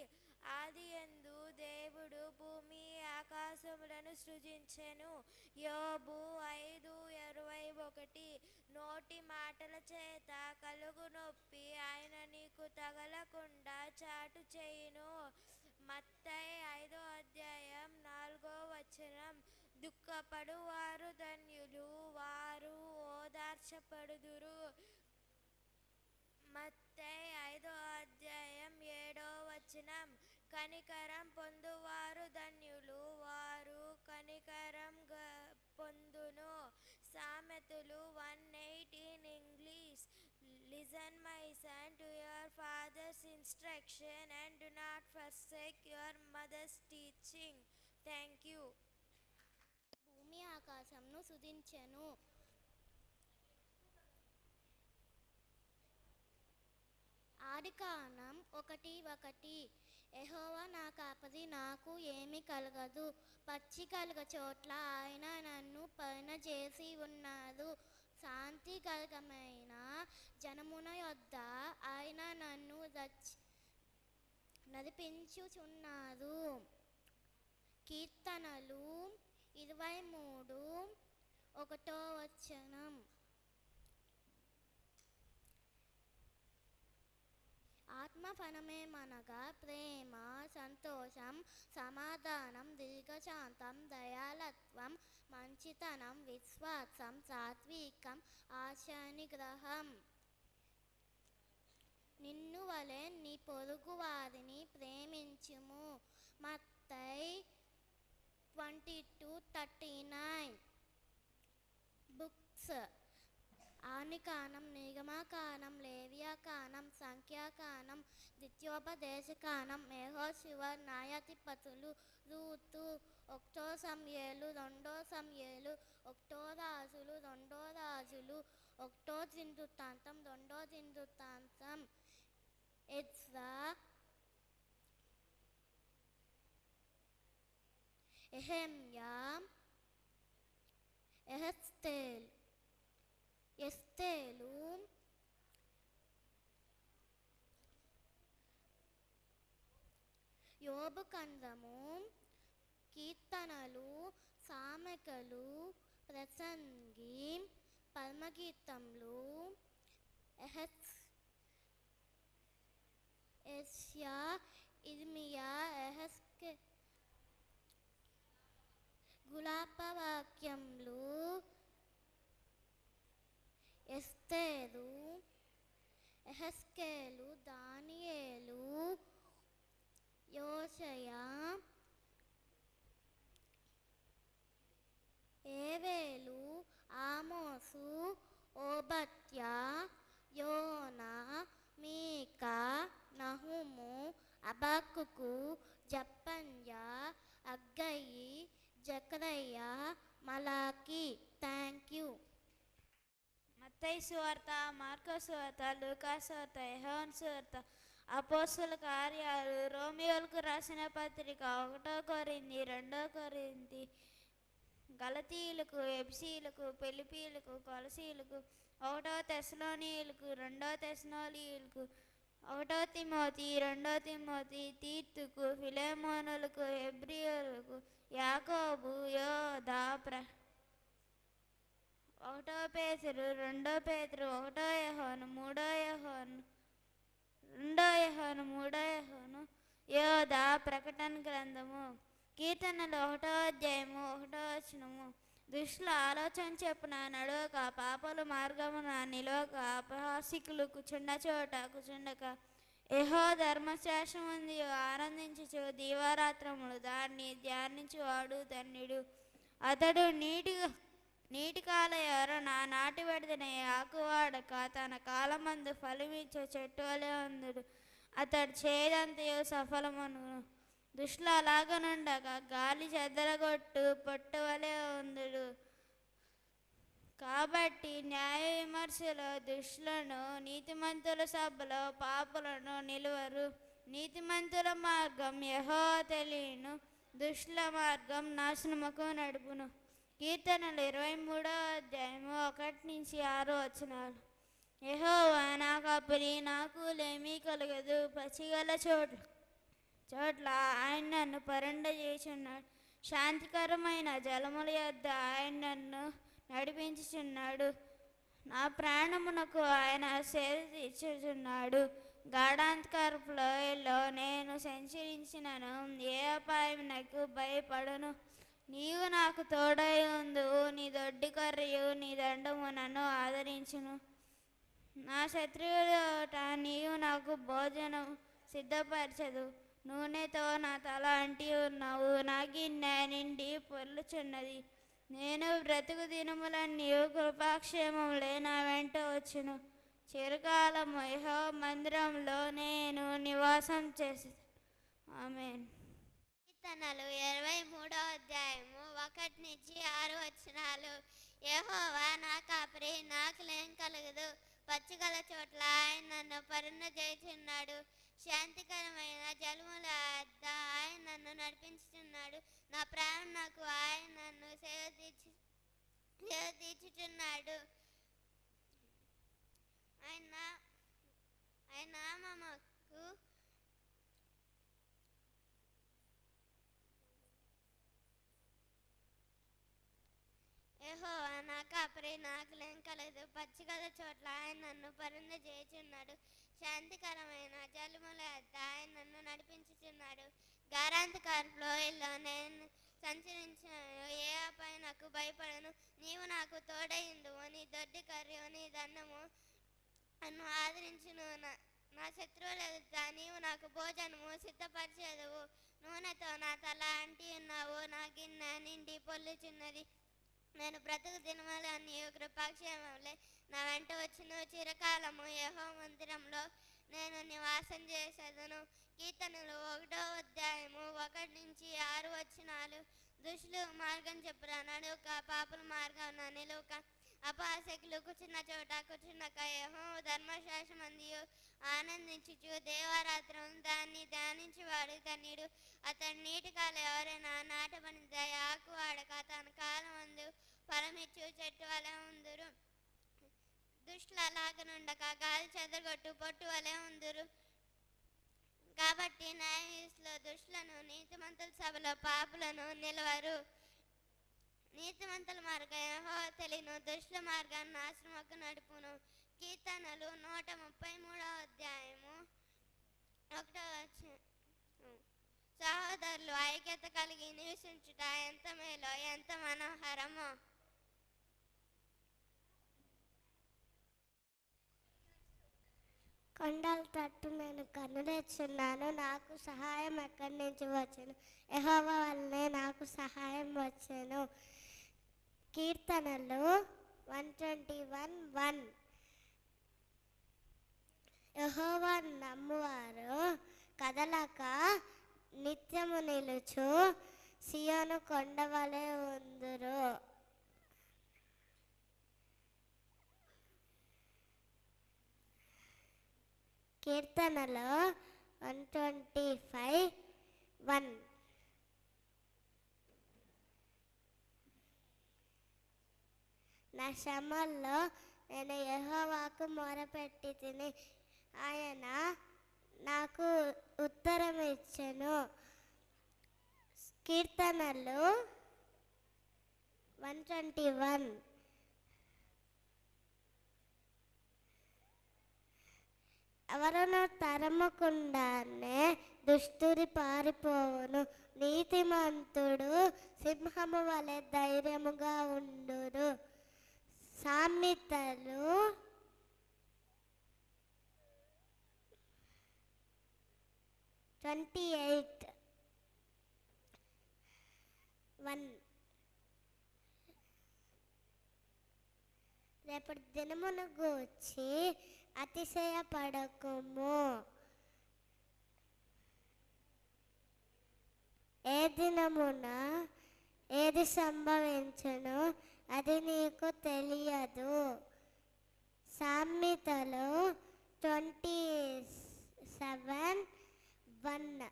ఆదియందు దేవుడు భూమి ఆకాశములను సృజించెను. యోబు 5:21. నోటి మాటల చేత కలుగు నొప్పి ఆయన నీకు తగలకుండా చాటు చేయును. మత్తయి 5:4. దుఃఖపడువారు ధన్యులు, వారు ఓదార్చబడుదురు. మత్తయి 5:7. కనికరం పొందువారు ధన్యులు, వారు కనికరం పొందును. సామెతలు 1:8 English. Listen, my son, to your father's instruction and do not forsake your mother's teaching. Thank you. భూమి ఆకాశంను సుధించెను. ఆదికాండం 1:1. యెహోవా నా కాపరి, నాకు ఏమి కలగదు. పచ్చికలుగ చోట్ల ఆయన నన్ను పైన చేసి ఉన్నారు. శాంతి కలగమైన జనమున యొద్ద ఆయన నన్ను నడిపించుచున్నారు. కీర్తనలు 23:1. ఆత్మఫలమేమనగా ప్రేమ, సంతోషం, సమాధానం, దీర్ఘశాంతం, దయాళత్వం, మంచితనం, విశ్వాసం, సాత్వికం, ఆశానిగ్రహం. నిన్ను వలె నీ పొరుగు వారిని ప్రేమించుము. మత్తయి 22:39. బుక్స్. ఆదికాండం, నిర్గమకాండం, లేవియాకాండం, సంఖ్యాకాండం, ద్వితీయోపదేశకాండం, యెహోషువ, న్యాయాధిపతులు, రూతు, 1 సమూయేలు, 2 సమూయేలు, 1 రాజులు, 2 రాజులు, 1 దినవృత్తాంతం, 2 దినవృత్తాంతం, ఎజ్రా, యెహెమ్యా, ఎస్తేలు, యోబు కందము, కీర్తనలు, సామెతలు, ప్రసంగి, పరమగీతములు, యెషయా, ఇర్మియా, గులాపవాక్యములు, ఎస్తేరు, యెహెజ్కేలు, దానియేలు, యోషయా, ఏవేలు, ఆమోసు, ఓబద్యా, యోనా, మీకా, నహుము, అబక్కుకు, జెఫన్యా, అగ్గయి, జకరయ్య, మలాకి. Thank you. మత్తయి సువార్త, మార్కో సువార్త, లూకా సువార్త, యోహాను సువార్త, అపోస్తలుల కార్యాలు, రోమియోలకు రాసిన పత్రిక, 1 కొరింథీ, 2 కొరింథీ, గలతీయులకు, ఎఫెసీయులకు, ఫిలిప్పీయులకు, కొలసీయులకు, 1 తెస్సలోనియులకు, 2 తెస్సలోనియులకు, ఒకటో తిమోతి, రెండో తిమోతి, తీతుకు, ఫిలెమోనులకు, హెబ్రీయులకు, యాకోబు, యోధా, ఒకటో పేతురు, రెండో పేతురు, ఒకటో యోహాను, మూడో యోహాను, రెండో యోహాను, మూడో యోహాను, యోధా, ప్రకటన గ్రంథము, కీర్తనలు 1వ అధ్యాయము 1వ వచనము. దుష్టుల ఆలోచన చెప్పున నడవక, పాపల మార్గమున నిలవక, అపహాసికులు కూర్చున్న చోట కూర్చుండక, యెహో ధర్మశాస్త్రం ఉంది ఆనందించుచు దీవారాత్రములు దాన్ని ధ్యానించువాడు ధన్యుడు. అతడు నీటి కాల ఎవరన నాటి పెడితేనే ఆకువాడక తన కాలమందు ఫలమిచ్చే చెట్టు వలె ఉందుడు. అతడు చేయదంతయు సఫలమను. దుష్టులు అలాగనుండగా గాలి చెదరగొట్టు పొట్టు వలె ఉందుడు. కాబట్టి న్యాయ విమర్శలో దుష్టులను, నీతిమంతుల సభలో పాపులను నిలువరు. నీతిమంతుల మార్గం యెహోవా తెలియను, దుష్టుల మార్గం నాశనముకు నడుపును. కీర్తనలు 23వ అధ్యాయము 1-6 వచనాలు. యెహోవా నా కాపరి, నాకు లేమి కలగదు. పచ్చిగల చోట్ల ఆయన నన్ను పరుండజేయుచున్నాడు. శాంతికరమైన జలముల యొద్ద ఆయన నన్ను నడిపించుచున్నాడు. నా ప్రాణమునకు ఆయన సేద తీర్చుచున్నాడు. గాఢాంధకారపు లోయలో నేను సంచరించినను, ఏ అపాయం నాకు భయపడను. నీవు నాకు తోడై ఉందువు. నీ దొడ్డి కర్రయు నీ దండము నన్ను ఆదరించును. నా శత్రువులట నీవు నాకు భోజనం సిద్ధపరచదు. నూనెతో నా తల అంటి ఉన్నావు. నా గిన్నె నిండి పొర్లుచున్నది. నేను బ్రతుకు దినములన్నీ కృపాక్షేమములే నా వెంట వచ్చును. చిరకాలము యెహోవా మందిరంలో నేను నివాసం చేసి. ఆమేన్. కీర్తనలు 23వ అధ్యాయము 1-6 వచనాలు. యెహోవా నా కాపరి, నాకు లేమి కలగదు. పచ్చిగల చోట్ల ఆయన నన్ను పరుండజేయుచున్నాడు. శాంతికరమైన జలముల వద్ద ఆయన నన్ను నడిపించుచున్నాడు. నా ప్రాణం నాకు ఆయన నన్ను సేవ తీర్చుచున్నాడు. ఆయన నామముకు యెహోవా నా కాపరి, నాకు లేమి కలగదు. పచ్చిగల చోట్ల ఆయన నన్ను పరుండజేయుచున్నాడు. శాంతికరమైన జలముల వద్ద ఆయన నన్ను నడిపించుచున్నాడు. గాఢాంధకారపు లోయలో నేను సంచరించిన, ఏ అపాయం నాకు భయపడను. నీవు నాకు తోడైందువు. నీ దొడ్డి కర్రయు నీ దండము నన్ను ఆదరించును. నా శత్రువుల ఎదుట నీవు నాకు భోజనము సిద్ధపరిచేదవు. నూనెతో నా తల అంటి ఉన్నావు. నా గిన్నె నిండి పొల్లుచున్నది. నేను బ్రతుకు దినములన్నీ కృపాక్షేమములే నా వెంట వచ్చును. చిరకాలము యెహోవా మందిరంలో నేను నివాసం చేసేదను. కీర్తనలు 1వ అధ్యాయము 1-6 వచనాలు. దుష్టులు మార్గం చెప్పున నడువక, పాపుల మార్గం నిలువక, అపహాసకులు కూర్చున్న చోట కూర్చున్నక, యెహోవా ధర్మశాస్త్రమందు ఆనందించుచు దేవారాత్రం దాన్ని ధ్యానించువాడు ధన్యుడు. అతడు నీటి కాల ఎవరైనా నాటబడిన ఆకు వాడక తన కాలమందు ఫలమిచ్చు చెట్టు వలె ఉందురు. దుష్టులు అలాగనుండక గాలి చెదరగొట్టు పొట్టు వలె ఉందురు. కాబట్టి న్యాయవిధిలో దుష్టులను, నీతిమంతుల సభలో పాపులను నిలవరు. నీతిమంతుల మార్గం యెహోవా తెలియను, దుష్టుల మార్గాన్ని నాశనముకు నడుపును. కీర్తనలు 133వ అధ్యాయము 1వ వచనం. సహోదరులు ఐక్యత కలిగి నివసించుట ఎంత మేలో, ఎంత మనోహరమో. కొండల తట్టు నేను కన్నులెచ్చున్నాను. నాకు సహాయం ఎక్కడి నుంచి వచ్చును? యెహోవా వల్లనే నాకు సహాయం వచ్చెను. కీర్తనలు 121:1. యెహోవా నమ్మువారు కదలక నిత్యము నిలుచు సియోను కొండ వలె ఉందురు. కీర్తనలో 125:1. నా శ్రమల్లో నేను యెహోవాకు మొరపెట్టి తిని ఆయన నాకు ఉత్తరం ఇచ్చెను. కీర్తనలు 121. ఎవరను తరమకుండానే దుష్టుడి పారిపోవును, నీతిమంతుడు సింహము వలె ధైర్యముగా ఉండును. సామెతలు 28:1. రేపటి దినమును గూర్చి అతిశయపడకుము, ఏ దినమున ఏది సంభవించును అది నీకు తెలియదు. సామెతలు 27:1.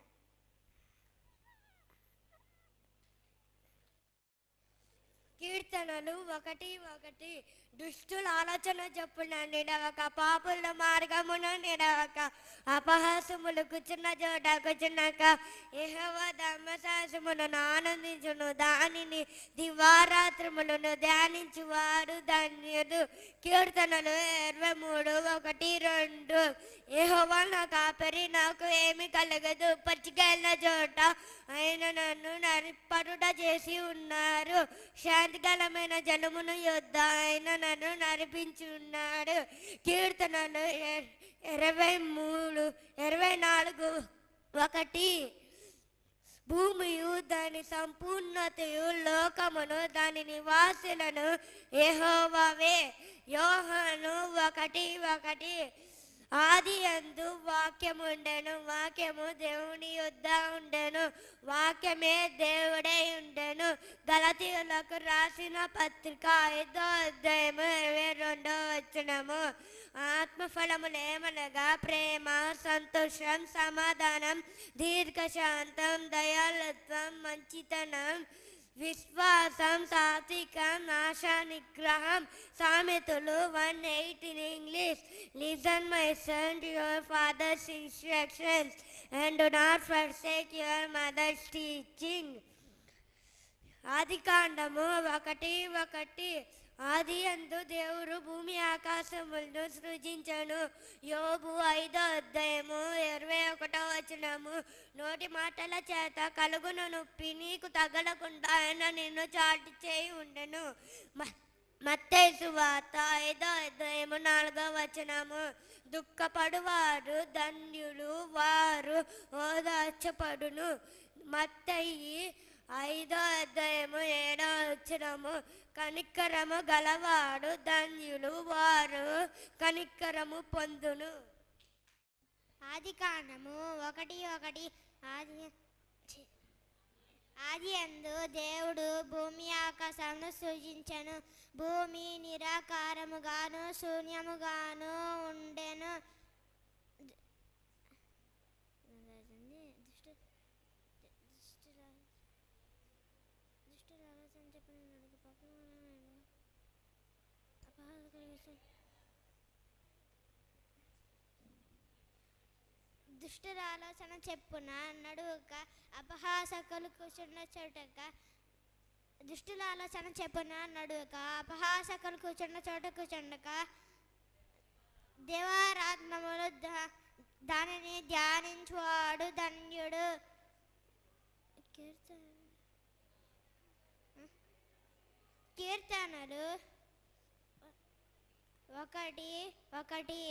కీర్తనలు 1:1. దుష్టుల ఆలోచన చొప్పున నిడవక, పాపుల మార్గమున నిడవక, అపహాసములు కూర్చున్న చోట కూర్చున్నాక, యెహోవా ధర్మశాస్త్రములను ఆనందించును, దానిని దివారాత్రములను ధ్యానించువారు ధన్యుడు. కీర్తనలు 23:1-2. యెహోవా నా కాపరి, నాకు ఏమి కలగదు. పచ్చికెళ్ళిన చోట ఆయన నన్ను నరిపడుట చేసి ఉన్నారు. శాంతికరమైన జలమును యొద్ద ఆయన నన్ను నడిపించున్నాడు. కీర్తనలు 24:1. భూమియు దాని సంపూర్ణతయు లోకమును దాని నివాసులను యెహోవావే. యోహాను 1:1. ఆది యందు వాక్యముండెను, వాక్యము దేవుని యొద్ద ఉండెను, వాక్యమే దేవుడై ఉండెను. గలతీయులకు రాసిన పత్రిక 5:22. ఆత్మఫలములేమనగా ప్రేమ, సంతోషం, సమాధానం, దీర్ఘశాంతం, దయాళుత్వం, మంచితనం, విశ్వాసం, సాత్వికం, ఆశా నిగ్రహం. సామెతలు 1:8 in English. Listen, my son, to your father's instructions, and do not forsake your mother's teaching. ఆదికాండము 1:1. ఆది యందు దేవుడు భూమి ఆకాశములను సృజించెను. యోబు 5:21. నోటి మాటల చేత కలుగున నొప్పి నీకు తగలకుండా ఆయన నిన్ను చాటి చేయి ఉండెను. మత్తయి సువార్త 5:4. దుఃఖపడువారు ధన్యులు, వారు ఓదార్చబడును. మత్తయి 5:7. కనికరము గలవాడు ధన్యులు, వారు కనికరము పొందును. ఆదికాండము 1:1. ఆది యందు దేవుడు భూమి ఆకాశమును సృజించెను. భూమి నిరాకారముగాను శూన్యముగాను ఉండెను. దుష్టుల ఆలోచన చెప్పున నడువక, అపహాసకులు కూర్చున్న చోటక. దుష్టుల ఆలోచన చెప్పున నడువక, అపహాసకులు కూర్చున్న చోట కూర్చుండక, దేవారాత్మములు దానిని ధ్యానించువాడు ధన్యుడు. కీర్తనలు 1:1.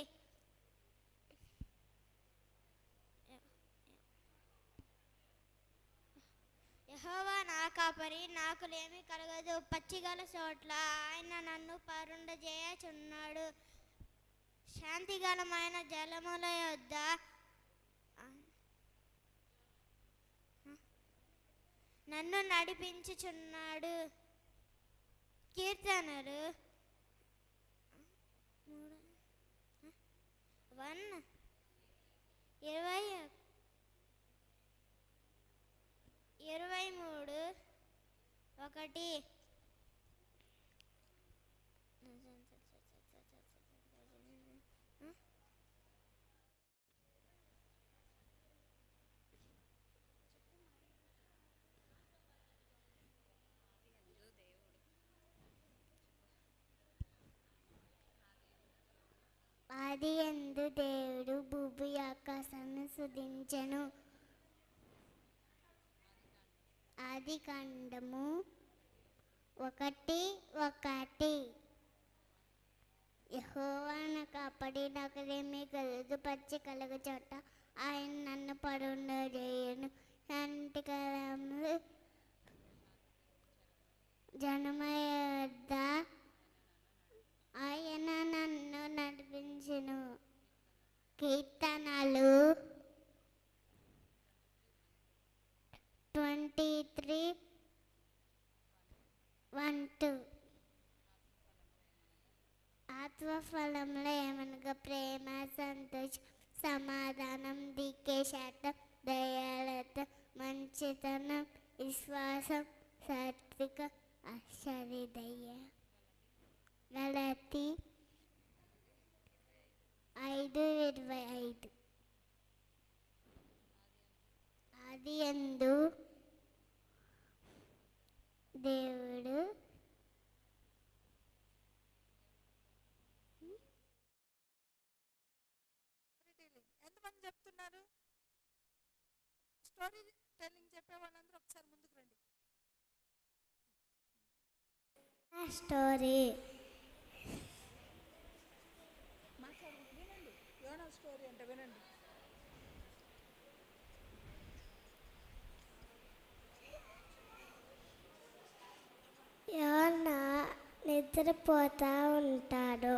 యెహోవా నా కాపరి, నాకు లేమి కలగదు. పచ్చిగల చోట్ల ఆయన నన్ను పరుండజేయుచున్నాడు. శాంతిగలమైన జలముల యొద్ద నన్ను నడిపించుచున్నాడు. కీర్తనలు 1:23. యందు దేవుడు భూమి ఆకాశాన్ని సృజించెను. ఆది కాండము 1:1. యెహోవా నా కాపాడి నాకేమీ కలదు, పచ్చి కలుగు చోట ఆయన నన్ను పడుండజేయును. శాంతికరములు జనమయ ఆయన నన్ను నడిపించును. కీర్తనలు 23:1-2. ఆత్మఫలములు ఏమనగా ప్రేమ, సంతోషం, సమాధానం, దీర్ఘశాంతం, దయాళత, మంచితనం, విశ్వాసం, సాత్విక, అక్షరిదయ. గలతీ 5:25. ఆదియందు దేవుడు ఎంతమంది చెప్తున్నారు? స్టోరీ టెల్లింగ్ చెప్పే వాళ్ళందరూ ఒకసారి ముందుకు రండి. స్టోరీ వినండి. యోనా స్టోరీ అంటే వినండి. యోనా నిద్రపోతా ఉంటాడు.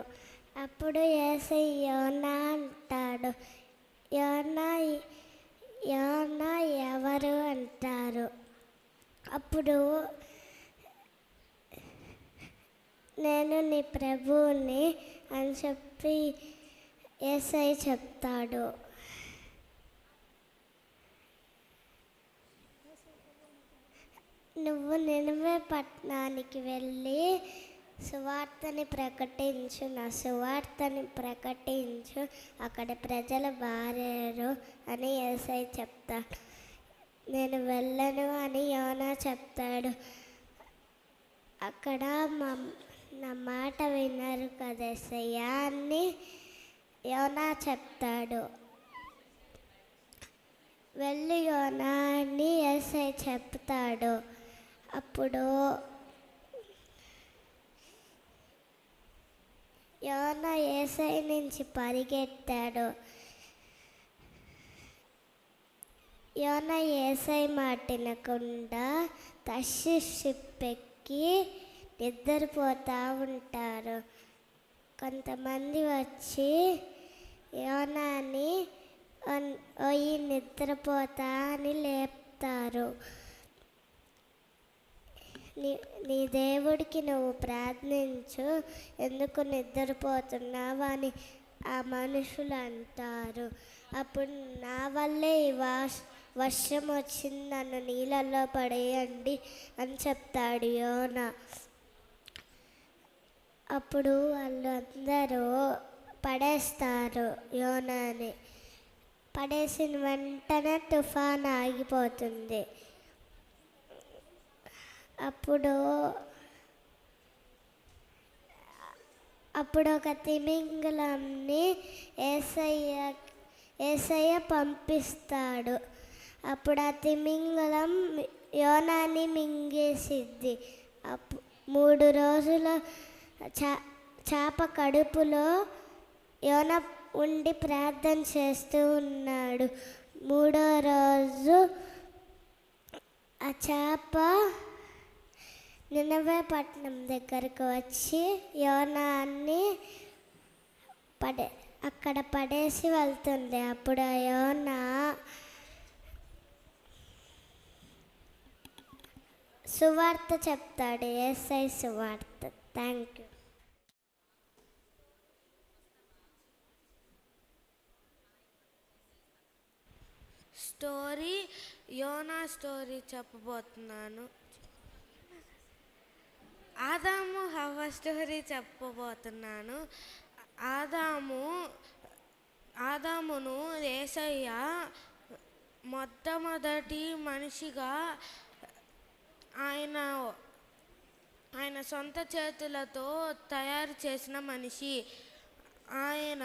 అప్పుడు యేసయ్య యోనా అంటాడు. యోనా యోనా ఎవరు అంటారు. అప్పుడు నేను నీ ప్రభువుని అని చెప్పి యేసయ్య చెప్తాడు. నువ్వు నినివే పట్టణానికి వెళ్ళి సువార్తని ప్రకటించు, నా సువార్తని ప్రకటించు, అక్కడ ప్రజలు మారారు అని యేసయ్య చెప్తాడు. నేను వెళ్ళను అని యోనా చెప్తాడు. అక్కడ నా మాట వినరు కదా యేసయ్య అని యోనా చెప్తాడు. వెళ్ళి యోనా అని యేసయ్య చెప్తాడు. అప్పుడు యోనా యేసయ్య నుంచి పరిగెత్తాడు. యోనా యేసయ్య మాట వినకుండా తర్షీషు షిప్ ఎక్కి నిద్రపోతూ ఉంటారు. కొంతమంది వచ్చి యోనాని ఓయి నిద్రపోతా అని లేపుతారు. నీ దేవుడికి నువ్వు ప్రార్థించు, ఎందుకు నిద్రపోతున్నావు అని ఆ మనుషులు అంటారు. అప్పుడు నా వల్లే ఈ వర్షం వచ్చింది, నన్ను నీళ్ళల్లో పడేయండి అని చెప్తాడు యోనా. అప్పుడు వాళ్ళు అందరూ పడేస్తారు యోనాని. పడేసిన వెంటనే తుఫాన్ ఆగిపోతుంది. అప్పుడు ఒక తిమింగలంని యేసయ్య పంపిస్తాడు. అప్పుడు ఆ తిమింగలం యోనాని మింగేసిద్ది. 3 రోజుల చేప కడుపులో యోనా ఉండి ప్రార్థన చేస్తూ ఉన్నాడు. 3వ రోజు ఆ చేప నినవే పట్టణం దగ్గరకు వచ్చి యోనాని అక్కడ పడేసి వెళ్తుంది. అప్పుడు ఆ యోనా సువార్త చెప్తాడు, యేసయ్య సువార్త. Thank you. Story Yona story చెప్పబోతున్నాను. ఆదాము హవ్వ స్టోరీ చెప్పబోతున్నాను. ఆదామును యేసయ్య మొట్టమొదటి మనిషిగా ఆయన సొంత చేతులతో తయారు చేసిన మనిషి. ఆయన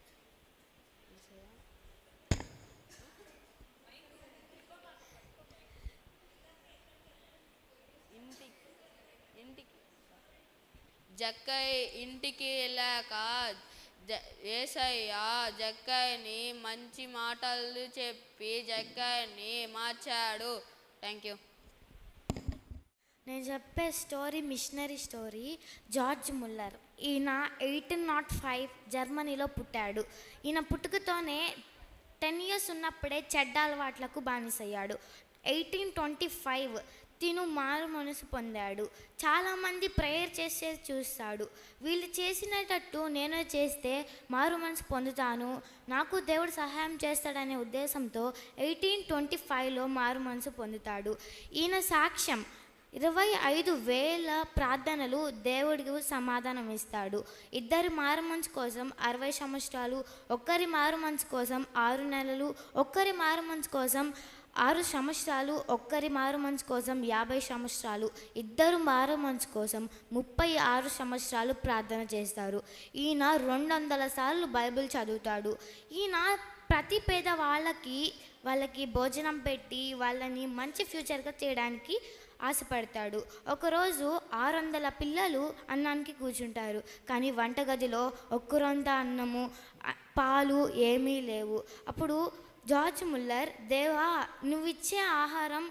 జక్కయ్య ఇంటికి వెళ్ళాక యేసయ్య జక్కయ్యని మంచి మాటలు చెప్పి జక్కయ్యని మార్చాడు. Thank you. నేను చెప్పే story missionary story. George Muller, ఈయన 1805 జర్మనీలో పుట్టాడు. ఈయన పుట్టుకతోనే 10 years ఉన్నప్పుడే చెడ్డ అలవాట్లకు బానిసయ్యాడు. 1825 తిను మారు మనసు పొందాడు. చాలామంది ప్రేయర్ చేసే చూస్తాడు. వీళ్ళు చేసినట్టు నేను చేస్తే మారు మనసు పొందుతాను, నాకు దేవుడు సహాయం చేస్తాడనే ఉద్దేశంతో 1825లో మారు మనసు పొందుతాడు. ఈయన సాక్ష్యం 25,000 ప్రార్థనలు దేవుడికి సమాధానం ఇస్తాడు. ఇద్దరి మారు మనసు కోసం 60 సంవత్సరాలు, ఒక్కరి మారు మనసు కోసం 6 నెలలు, ఒక్కరి మారు మనసు కోసం 6 సంవత్సరాలు, ఒక్కరి మారు మనసు కోసం 50 సంవత్సరాలు, ఇద్దరు మారు మనసు కోసం 36 సంవత్సరాలు ప్రార్థన చేస్తారు. ఈయన 200 సార్లు బైబిల్ చదువుతాడు. ఈయన ప్రతి పేద వాళ్ళకి భోజనం పెట్టి వాళ్ళని మంచి ఫ్యూచర్గా చేయడానికి ఆశపడతాడు. ఒకరోజు 600 పిల్లలు అన్నానికి కూర్చుంటారు, కానీ వంటగదిలో ఒక్కరొంత అన్నము పాలు ఏమీ లేవు. అప్పుడు జార్జ్ ముల్లర్, దేవా నువ్వు ఇచ్చే ఆహారం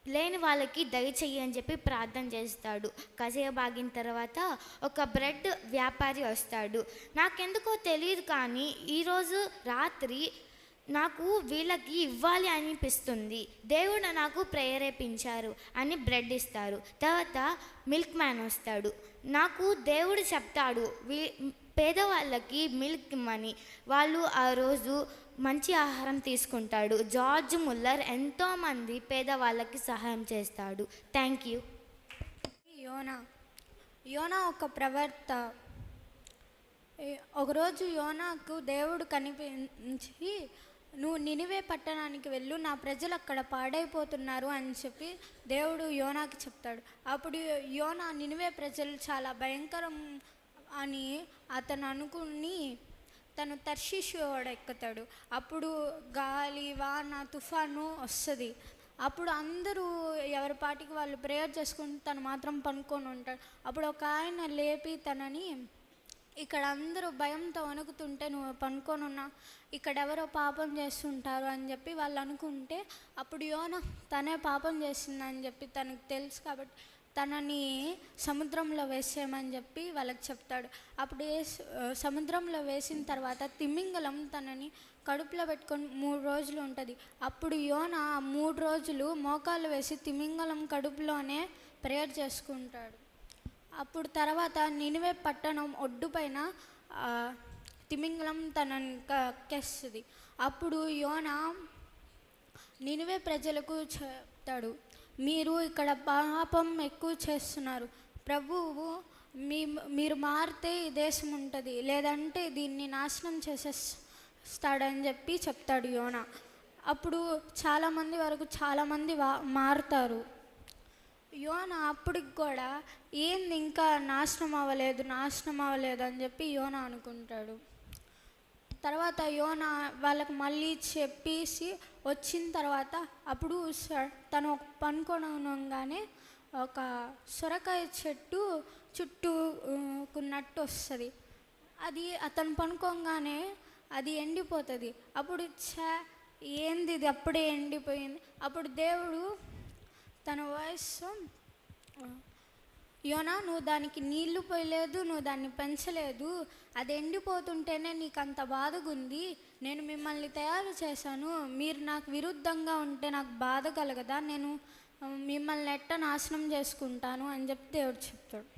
లేని వాళ్ళకి దయచెయ్యి అని చెప్పి ప్రార్థన చేస్తాడు. కాసేపు ఆగిన తర్వాత ఒక బ్రెడ్ వ్యాపారి వస్తాడు. నాకెందుకో తెలియదు కానీ ఈరోజు రాత్రి నాకు వీళ్ళకి ఇవ్వాలి అనిపిస్తుంది, దేవుడు నాకు ప్రేరేపించారు అని బ్రెడ్ ఇస్తారు. తర్వాత మిల్క్ మ్యాన్ వస్తాడు. నాకు దేవుడు చెప్తాడు పేదవాళ్ళకి మిల్క్ ఇమ్మని. వాళ్ళు ఆ రోజు మంచి ఆహారం తీసుకుంటాడు. జార్జ్ ముల్లర్ ఎంతోమంది పేదవాళ్ళకి సహాయం చేస్తాడు. Thank you. యోనా ఒక ప్రవక్త. ఒకరోజు యోనాకు దేవుడు కనిపించి, నువ్వు నినివే పట్టణానికి వెళ్ళు, నా ప్రజలు అక్కడ పాడైపోతున్నారు అని చెప్పి దేవుడు యోనాకి చెప్తాడు. అప్పుడు యోనా నినివే ప్రజలు చాలా భయంకరం అని అతను అనుకుని తను తర్షీషు ఎక్కుతాడు. అప్పుడు గాలి వాన తుఫాను వస్తుంది. అప్పుడు అందరూ ఎవరి పాటికి వాళ్ళు ప్రేయర్ చేసుకుని తను మాత్రం పనుకొని ఉంటాడు. అప్పుడు ఒక ఆయన లేపి తనని, ఇక్కడ అందరూ భయంతో వణుకుతుంటే నువ్వు పనుకొని ఉన్నా, ఇక్కడ ఎవరో పాపం చేస్తుంటారు అని చెప్పి వాళ్ళు అనుకుంటే, అప్పుడు యోనా తనే పాపం చేసిందని చెప్పి తనకు తెలుసు కాబట్టి తనని సముద్రంలో వేసేయమని చెప్పి వాళ్ళకి చెప్తాడు. అప్పుడు సముద్రంలో వేసిన తర్వాత తిమింగలం తనని కడుపులో పెట్టుకొని 3 రోజులు ఉంటుంది. అప్పుడు యోనా 3 రోజులు మోకాళ్ళు వేసి తిమింగలం కడుపులోనే ప్రేయర్ చేసుకుంటాడు. అప్పుడు తర్వాత నినివే పట్టణం ఒడ్డు పైన తిమింగలం తనని కక్కేస్తుంది. అప్పుడు యోనా నినివే ప్రజలకు చెప్తాడు, మీరు ఇక్కడ పాపం ఎక్కువ చేస్తున్నారు, ప్రభువు మీరు మారితే ఈ దేశం ఉంటుంది, లేదంటే దీన్ని నాశనం చేసేస్తాడని చెప్పి చెప్తాడు యోనా. అప్పుడు చాలామంది మారుతారు. యోనా అప్పటికి కూడా ఏంది ఇంకా నాశనం అవ్వలేదు అని చెప్పి యోనా అనుకుంటాడు. తర్వాత యోనా వాళ్ళకి మళ్ళీ చెప్పేసి వచ్చిన తర్వాత అప్పుడు తను పనుకోనగానే ఒక సొరకాయ చెట్టు చుట్టూకున్నట్టు వస్తుంది. అది అతను పనుకోగానే అది ఎండిపోతుంది. అప్పుడు ఏంది ఇది అప్పుడే ఎండిపోయింది. అప్పుడు దేవుడు తన వాయిస్, యోనా నువ్వు దానికి నీళ్లు పోయలేదు, నువ్వు దాన్ని పెంచలేదు, అది ఎండిపోతుంటేనే నీకు అంత బాధగా ఉంది, నేను మిమ్మల్ని తయారు చేశాను, మీరు నాకు విరుద్ధంగా ఉంటే నాకు బాధ కలగదా, నేను మిమ్మల్ని ఎట్ట నాశనం చేసుకుంటాను అని చెప్పి దేవుడు చెప్తాడు.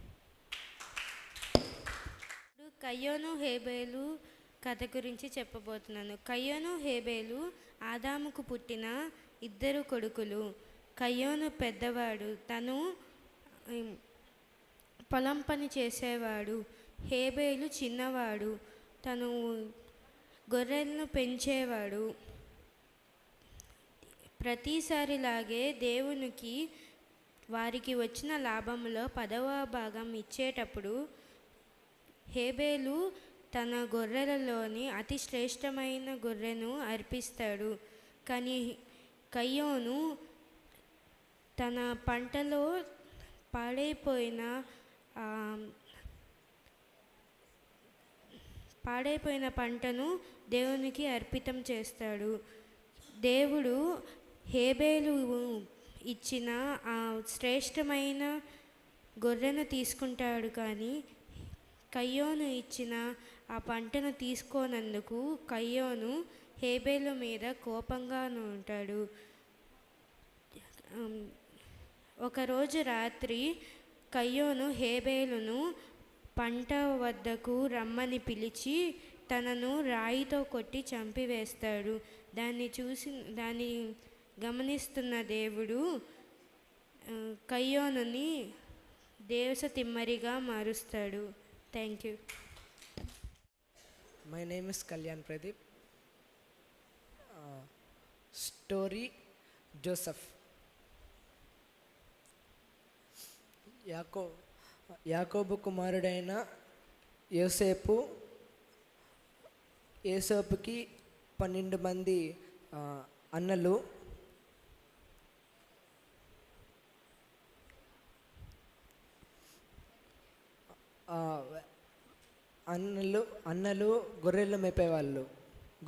కయ్యోను హేబేలు కథ గురించి చెప్పబోతున్నాను. కయ్యోను హేబేలు ఆదాముకు పుట్టిన 2 కొడుకులు. కయ్యోను పెద్దవాడు, తను పొలం పని చేసేవాడు. హేబేలు చిన్నవాడు, తను గొర్రెలను పెంచేవాడు. ప్రతిసారిలాగే దేవునికి వారికి వచ్చిన లాభంలో 10వ భాగం ఇచ్చేటప్పుడు హేబేలు తన గొర్రెలలోని అతి శ్రేష్టమైన గొర్రెను అర్పిస్తాడు. కానీ కయ్యోను తన పంటలో పాడైపోయిన పాడైపోయిన పంటను దేవునికి అర్పితం చేస్తాడు. దేవుడు హేబేలు ఇచ్చిన ఆ శ్రేష్టమైన గొర్రెను తీసుకుంటాడు, కానీ కయ్యోను ఇచ్చిన ఆ పంటను తీసుకోనందుకు కయ్యోను హేబేలు మీద కోపంగా ఉంటాడు. ఒకరోజు రాత్రి కయ్యోను హేబేలును పంట వద్దకు రమ్మని పిలిచి తనను రాయితో కొట్టి చంపివేస్తాడు. దాన్ని గమనిస్తున్న దేవుడు కయ్యోనుని దేవసతిమ్మరిగా మారుస్తాడు. Thank you. My name is Kalyan Pradeep. Story Joseph. యాకోబు కుమారుడైన యోసేపు యోసేపుకి 12 మంది అన్నలు. అన్నలు గొర్రెలు మేపేవాళ్ళు,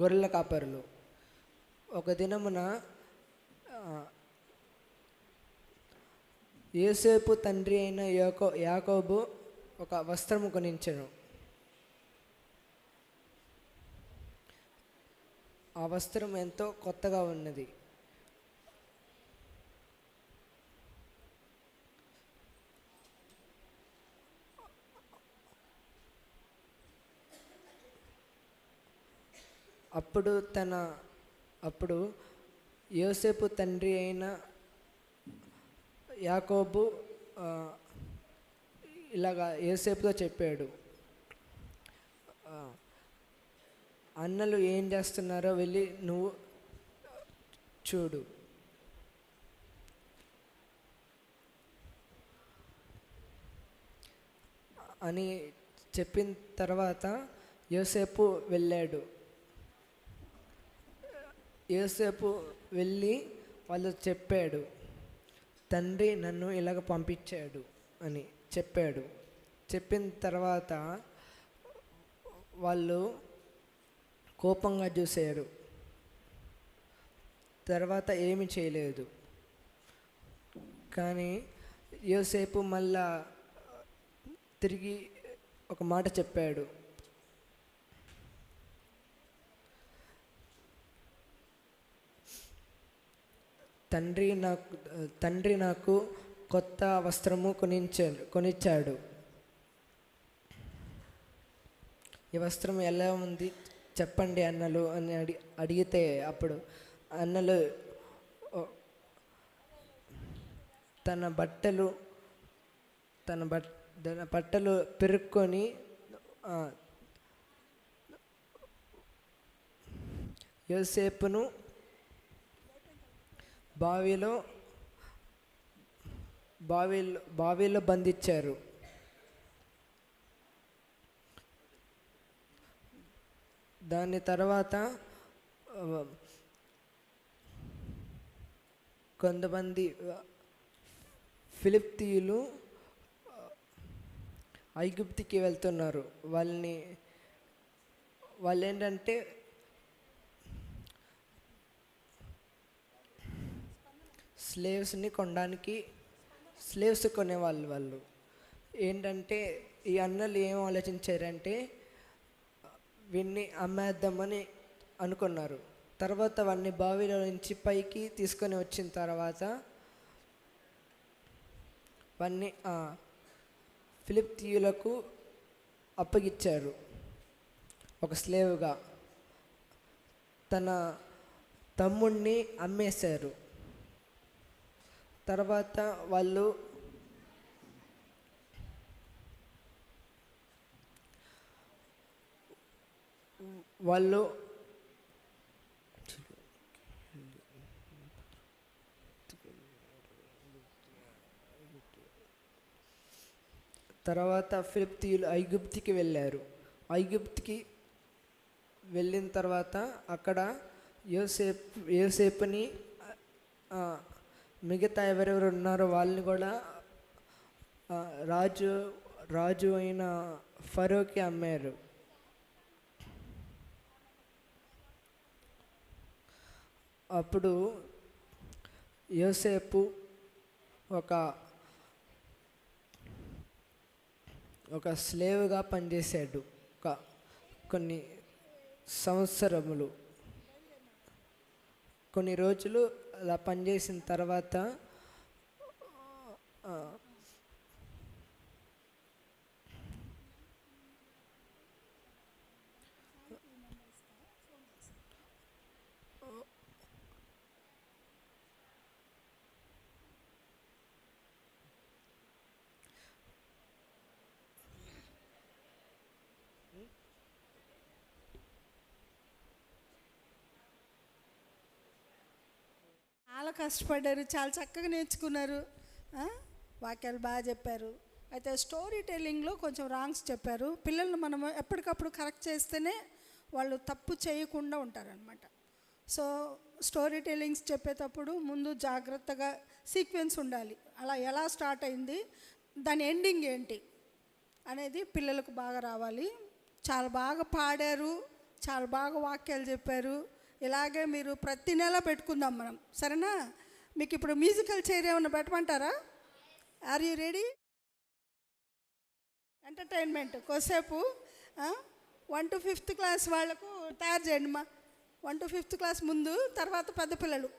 గొర్రెల కాపరులు. ఒక దినమున యోసేపు తండ్రి అయిన యాకోబు ఒక వస్త్రము కొనించెను. ఆ వస్త్రం ఎంతో కొత్తగా ఉన్నది. అప్పుడు యోసేపు తండ్రి అయిన యాకోబు ఇలాగా యోసేపుతో చెప్పాడు, అన్నలు ఏం చేస్తున్నారో వెళ్ళి నువ్వు చూడు. అని చెప్పిన తర్వాత యోసేపు వెళ్ళాడు. యోసేపు వెళ్ళి వాళ్ళు చెప్పాడు, తండ్రి నన్ను ఇలాగ పంపించాడు అని చెప్పాడు. చెప్పిన తర్వాత వాళ్ళు కోపంగా చూశారు. తర్వాత ఏమి చేయలేదు. కానీ యోసేపు మళ్ళా తిరిగి ఒక మాట చెప్పాడు, తండ్రి నాకు కొత్త వస్త్రము కొనిచ్చాడు. ఈ వస్త్రం ఎలా ఉంది చెప్పండి అన్నలు అని అడిగితే అప్పుడు అన్నలు తన బట్టలు పెరుక్కొని యోసేపును బావిలో బంధించారు. దాని తర్వాత కొంతమంది ఫిలిప్తీయులు ఐగుప్తుకి వెళ్తున్నారు. వాళ్ళు ఏంటంటే స్లేవ్స్ కొనేవాళ్ళు. వాళ్ళు ఏంటంటే ఈ అన్నలు ఏం ఆలోచించారంటే వీన్ని అమ్మేద్దామని అనుకున్నారు. తర్వాత వాడిని బావిలో నుంచి పైకి తీసుకొని వచ్చిన తర్వాత వాడిని ఫిలిప్తీయులకు అప్పగిచ్చారు ఒక స్లేవ్గా. తన తమ్ముడిని అమ్మేశారు. తర్వాత వాళ్ళు తర్వాత ఫిలిప్తీయులు ఐగుప్తుకి వెళ్ళారు. ఐగుప్తుకి వెళ్ళిన తర్వాత అక్కడ యోసేపుని మిగతా ఎవరెవరు ఉన్నారో వాళ్ళని కూడా రాజు అయిన ఫరోకి అమ్మారు. అప్పుడు యోసేపు ఒక స్లేవ్గా పనిచేశాడు కొన్ని సంవత్సరములు. కొన్ని రోజులు అలా పనిచేసిన తర్వాత చాలా కష్టపడ్డారు, చాలా చక్కగా నేర్చుకున్నారు, వాక్యాలు బాగా చెప్పారు. అయితే స్టోరీ టెల్లింగ్లో కొంచెం రాంగ్స్ చెప్పారు. పిల్లల్ని మనం ఎప్పటికప్పుడు కరెక్ట్ చేస్తేనే వాళ్ళు తప్పు చేయకుండా ఉంటారనమాట. సో స్టోరీ టెల్లింగ్స్ చెప్పేటప్పుడు ముందు జాగ్రత్తగా సీక్వెన్స్ ఉండాలి. అలా ఎలా స్టార్ట్ అయింది, దాని ఎండింగ్ ఏంటి అనేది పిల్లలకు బాగా రావాలి. చాలా బాగా పాడారు, చాలా బాగా వాక్యాలు చెప్పారు. ఇలాగే మీరు ప్రతి నెల పెట్టుకుందాం మనం, సరేనా? మీకు ఇప్పుడు మ్యూజికల్ చైర్ ఏమైనా పెట్టమంటారా? Are you ready? ఎంటర్టైన్మెంట్ కొద్దిసేపు 1 to 5th క్లాస్ వాళ్ళకు తయారు చేయండి మా. 1 to 5th క్లాస్ ముందు, తర్వాత పెద్ద పిల్లలు.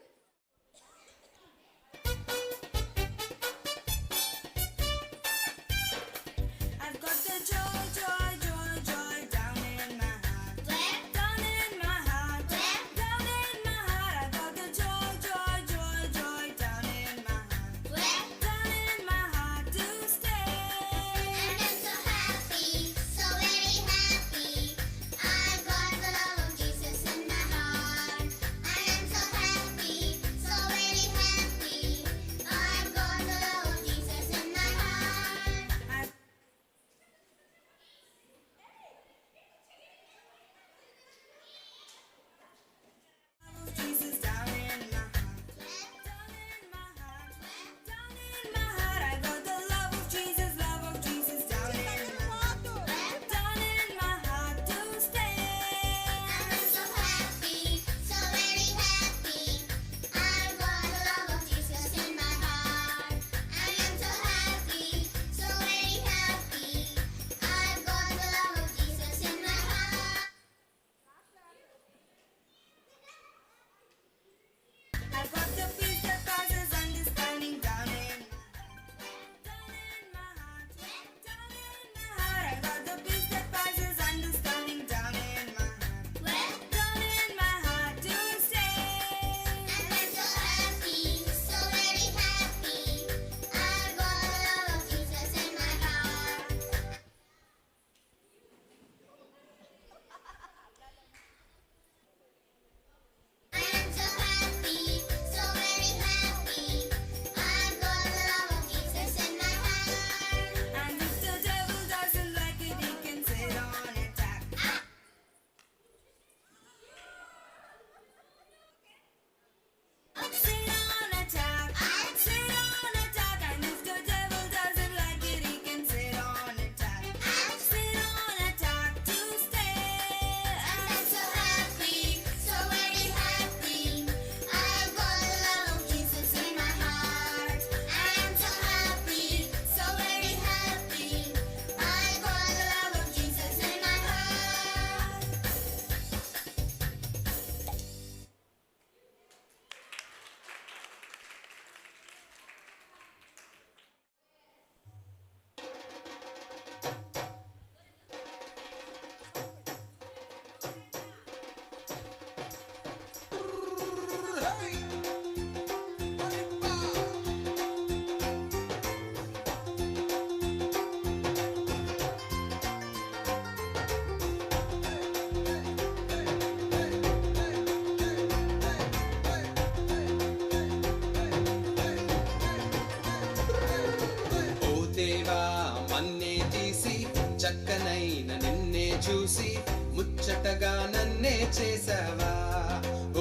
చక్కనైన నిన్నే చూసి ముచ్చటగా నన్నే చేసావా.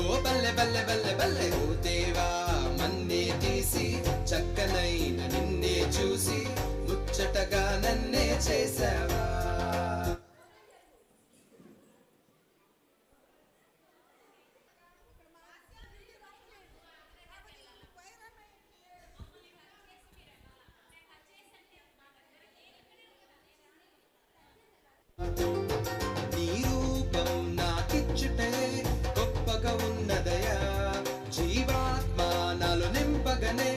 ఓ బల్లె బల్లె బల్లె బల్లె ఓ దేవా, మన్నే తీసి చక్కనైన నిన్నే చూసి ముచ్చటగా నన్నే చేసావా. నీ రూపం నాకిచ్చుటే గొప్పగా ఉన్నదయా, జీవాత్మ నాలో నింపగనే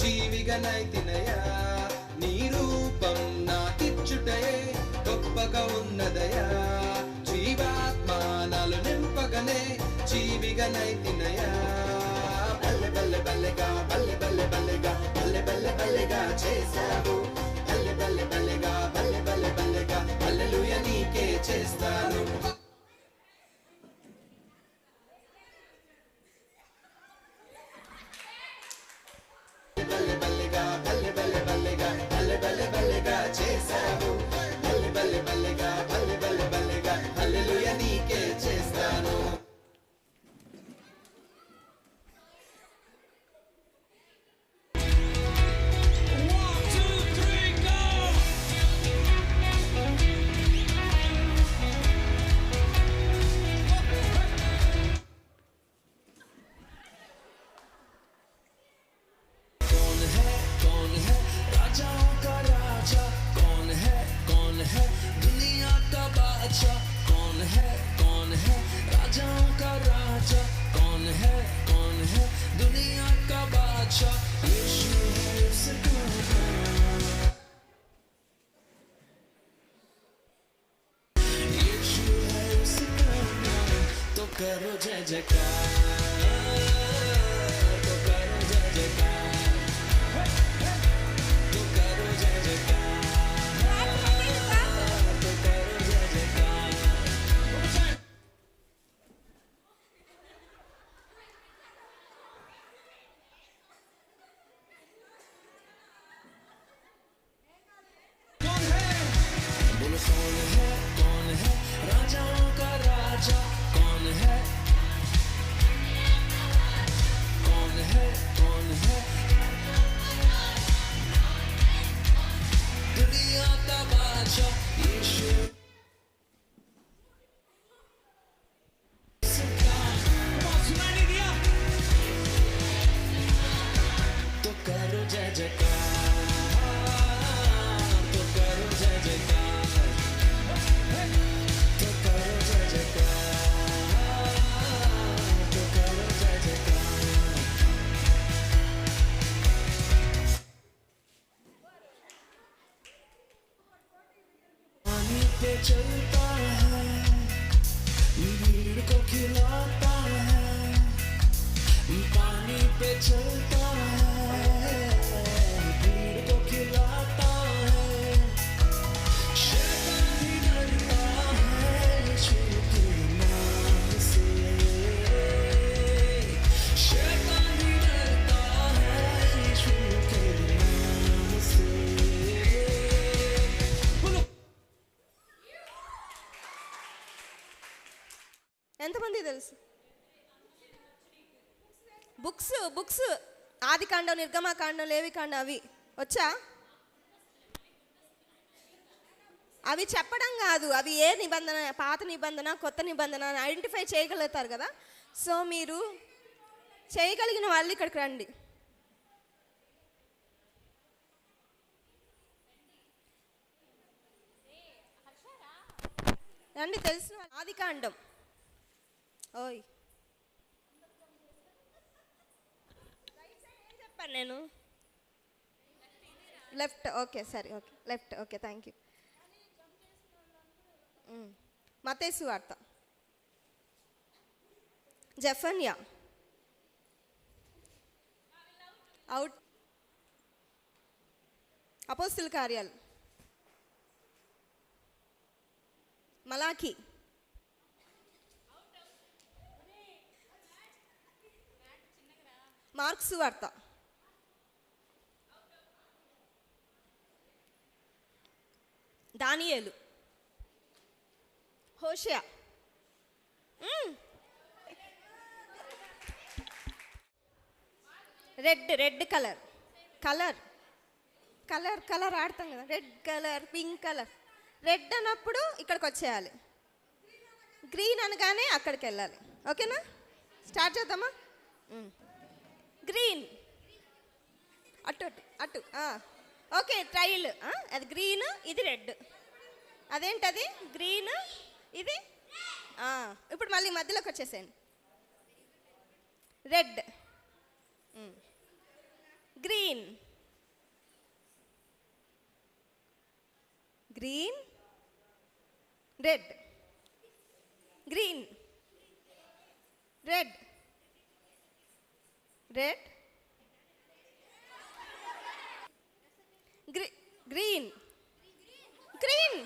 జీవిగనైతినయా. నీ రూపం నాకిచ్చుటే గొప్పగా ఉన్నదయా, జీవాత్మ నాలో నింపగనే జీవిగనైతినయా. బల్లె బల్లె బల్లెగా బల్లె బల్లె బల్లెగా బల్లె బల్లె బల్లెగా చేశావు, బల్లె బల్లె బల్లెగా బల్లె బల్లె బల్లెగా హల్లెలూయా నీకే చేస్తాను. బల్లె బల్లెగా బల్లె బల్లె బల్లెగా బల్లె బల్లె బల్లెగా చేశావు, బల్లె బల్లె బల్లెగా బల్లె బల్లె బల్లెగా హల్లెలూయా నీకే చేస్తాను. करो जय जयकार, तो करो जय जयकार, तो करो जय जयकार, तो करो जय जयकार. बोलो कौन है राजाओं का राजा, कौन है दुनिया का बादशाह यीशु. सुनाई नहीं दिया तो करो जय जयकार, तो करो जय जयकार, तो करो जय जयकार, तो करो जय जयकार. पानी पे चलता है, भीड़ को खिलाता है, पानी पे चलता है, भीड़ को खिलाता है. शैतान भी डरता है यीशु के नाम से, शैतान भी डरता है यीशु के नाम से. बोलो ఎంతమంది తెలుసు? బుక్స్ ఆదికాండం, నిర్గమకాండం, లేవికాండం అవి వచ్చా? అవి చెప్పడం కాదు, అవి ఏ నిబంధన, పాత నిబంధన కొత్త నిబంధన అని ఐడెంటిఫై చేయగలుగుతారు కదా. సో మీరు చేయగలిగిన వాళ్ళు ఇక్కడికి రండి. రండి, తెలిసిన ఆదికాండం. ఓయ్ చెప్పాను నేను లెఫ్ట్. ఓకే సరే, okay left, okay thank you. మత్తయి సువార్త, జెఫన్యా, అవుట్, అపోస్తుల కార్యాలు, మలాకి, మార్క్స్ వార్త, దానియేలు, హోషేయ, రెడ్ కలర్ ఆడతాం కదా, red colour, pink colour. Red అన్నప్పుడు ఇక్కడికి వచ్చేయాలి, గ్రీన్ అనగానే అక్కడికి వెళ్ళాలి. ఓకేనా? స్టార్ట్ చేద్దామా? గ్రీన్, అటు అటు అటు. ఓకే ట్రైల్, అది గ్రీన్, ఇది రెడ్. అదేంటది గ్రీన్, ఇది ఇప్పుడు మళ్ళీ మధ్యలోకి వచ్చేసేయండి. Red, green, green, red, green, red, red, green, green,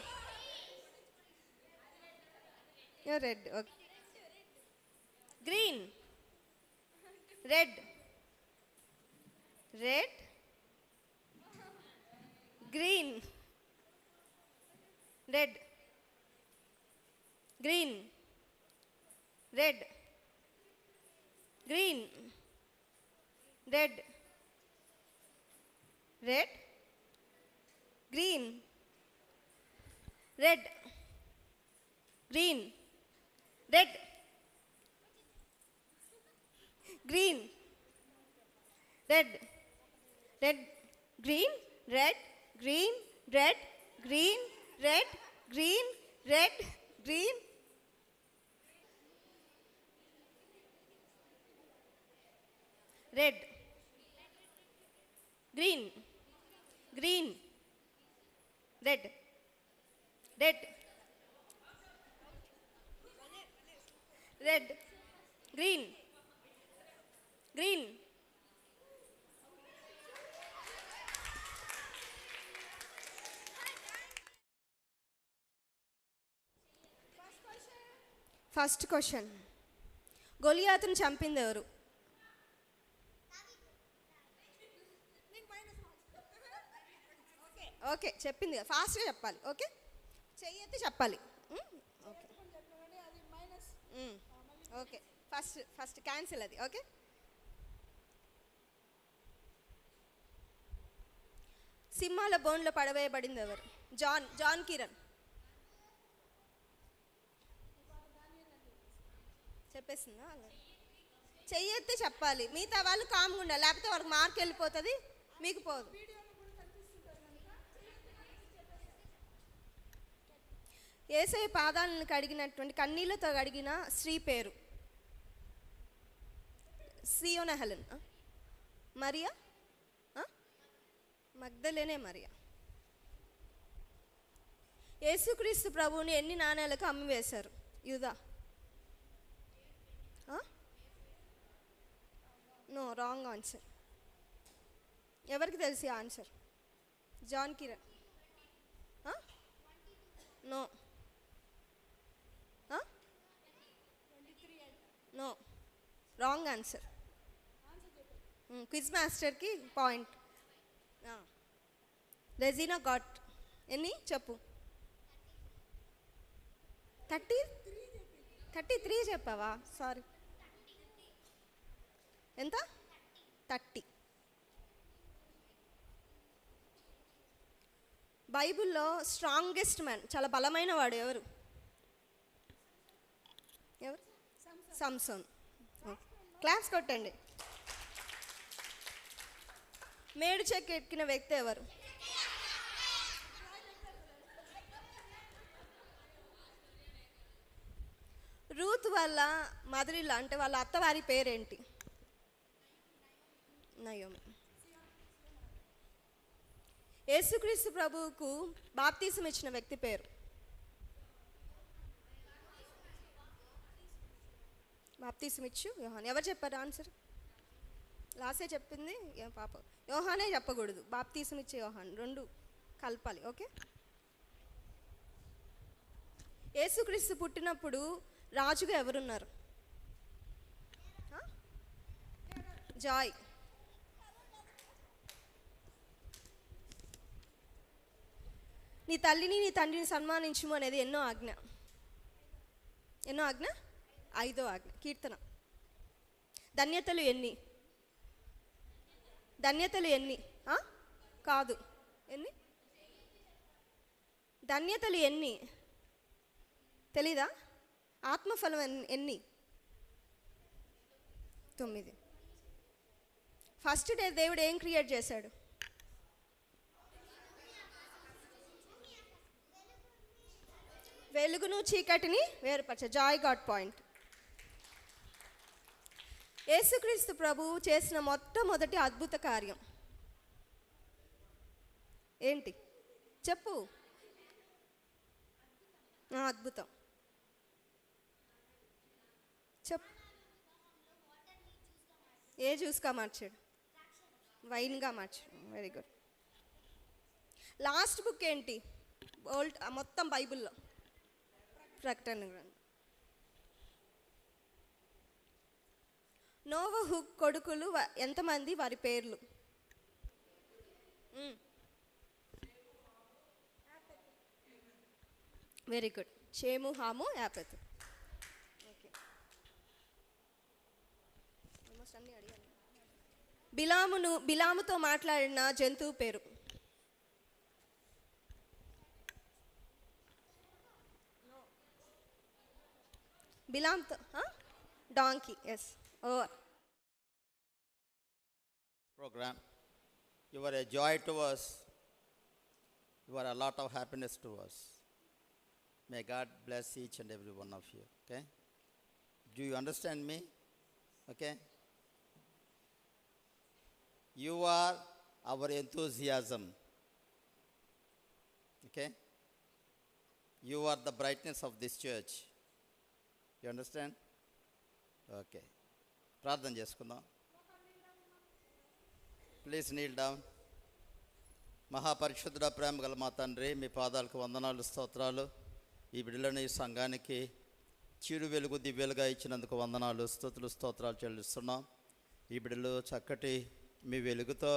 red, okay, green, red, red, green, red, green, red, green, red, red, green, red, green, red, green, red, red, green, red, green, red, green, red, green, red, green, red, green, green, red, red, red, green, green, first question, గొలియాతును చంపింది ఎవరు? Okay చెప్పింది కదా, ఫాస్ట్గా చెప్పాలి. Okay చెయ్యెత్తి చెప్పాలి. Okay okay first cancel అది. ఓకే సింహాల బోన్లో పడవేయబడింది ఎవరు? జాన్ కిరణ్ చెప్పేసిందా? చెయ్యెత్తి చెప్పాలి, మిగతా వాళ్ళు కామ్గా ఉండాలి, లేకపోతే వాళ్ళకి మార్క్ వెళ్ళిపోతుంది, మీకు పోదు. యేసయ్య పాదాలను కడిగినటువంటి కన్నీళ్లతో కడిగిన స్త్రీ పేరు? Siona Helen, Maria, Magdalene Maria. యేసుక్రీస్తు ప్రభువుని ఎన్ని నాణేలకు అమ్మివేశారు? యూదా. No, wrong answer. ఎవరికి తెలిసి answer? John Kiran. No no, wrong answer. Quiz మాస్టర్కి పాయింట్. రెజీనా గాట్ ఎన్ని చెప్పు? 33 చెప్పావా? సారీ, ఎంత? 30. బైబిల్లో స్ట్రాంగెస్ట్ మ్యాన్, చాలా బలమైన వాడు ఎవరు? ఎవరు? సంసోన్. క్లాప్స్ కొట్టండి. మేడు చెక్కు ఎక్కిన వ్యక్తి ఎవరు? రూత్ వాళ్ళ మదరిల్లా అంటే వాళ్ళ అత్తవారి పేరేంటి? నయోమి. యేసుక్రీస్తు ప్రభువుకు బాప్తీసం ఇచ్చిన వ్యక్తి పేరు? బాప్తీసం ఇచ్చు యోహాన్. ఎవరు చెప్పారు ఆన్సర్? లాసే చెప్పింది పాప. యోహానే చెప్పకూడదు, బాప్తీసం ఇచ్చే యోహాన్, రెండు కలపాలి. ఓకే. యేసుక్రీస్తు పుట్టినప్పుడు రాజుగా ఎవరున్నారు? జాయ్. నీ తల్లిని నీ తండ్రిని సన్మానించుము అనేది ఎన్నో ఆజ్ఞ? 5వ ఆజ్ఞ. కీర్తన. ధన్యతలు ఎన్ని? కాదు, ఎన్ని ధన్యతలు ఎన్ని తెలీదా? ఆత్మఫలం ఎన్ని? 9. ఫస్ట్ డే దేవుడు ఏం క్రియేట్ చేశాడు? వెలుగును చీకటిని వేరుపరచ. Joy got point. యేసుక్రీస్తు ప్రభువు చేసిన మొట్టమొదటి అద్భుత కార్యం ఏంటి చెప్పు? అద్భుతం చెప్పు. ఏ జ్యూస్గా మార్చాడు? వైన్గా మార్చాడు. Very good. లాస్ట్ బుక్ ఏంటి మొత్తం బైబిల్లో? ప్రకటన గ్రంథం. నోవహు కొడుకులు ఎంతమంది? వారి పేర్లు. Very good. Shem, Ham, Japheth. Okay, almost అన్నీ అడిగాను. బిలాముతో మాట్లాడిన జంతువు పేరు? బిలాంతో donkey. Yes. Over. Program. You are a joy to us. You are a lot of happiness to us. May God bless each and every one of you. Okay? Do you understand me? Okay? You are our enthusiasm. Okay? You are the brightness of this church. You understand? Okay. ప్రార్థన చేసుకుందాం. Please kneel down. మహాపరిశుద్ధుడ, ప్రేమ గల మా తండ్రి, మీ పాదాలకు వందనాలు, స్తోత్రాలు. ఈ బిడ్డలను, ఈ సంఘానికి చీడు వెలుగు దివ్యలుగా ఇచ్చినందుకు వందనాలు, స్తుతులు, స్తోత్రాలు చెల్లిస్తున్నాం. ఈ బిడ్డలు చక్కటి మీ వెలుగుతో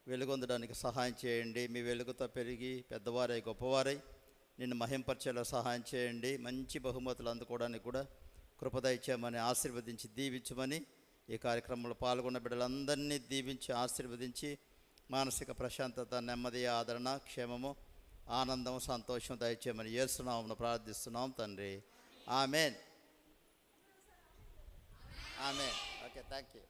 వెలుగొందడానికి సహాయం చేయండి. మీ వెలుగుతో పెరిగి పెద్దవారై గొప్పవారై నిన్ను మహింపరిచేలా సహాయం చేయండి. మంచి బహుమతులు అందుకోవడానికి కూడా కృపదయిచ్చామని ఆశీర్వదించి దీవించమని, ఈ కార్యక్రమంలో పాల్గొన్న బిడ్డలందరినీ దీవించి ఆశీర్వదించి మానసిక ప్రశాంతత, నెమ్మది, ఆదరణ, క్షేమము, ఆనందం, సంతోషం దయచేయమని యేసునామమున ప్రార్థిస్తున్నాం తండ్రి. Amen. Amen. Okay, thank you.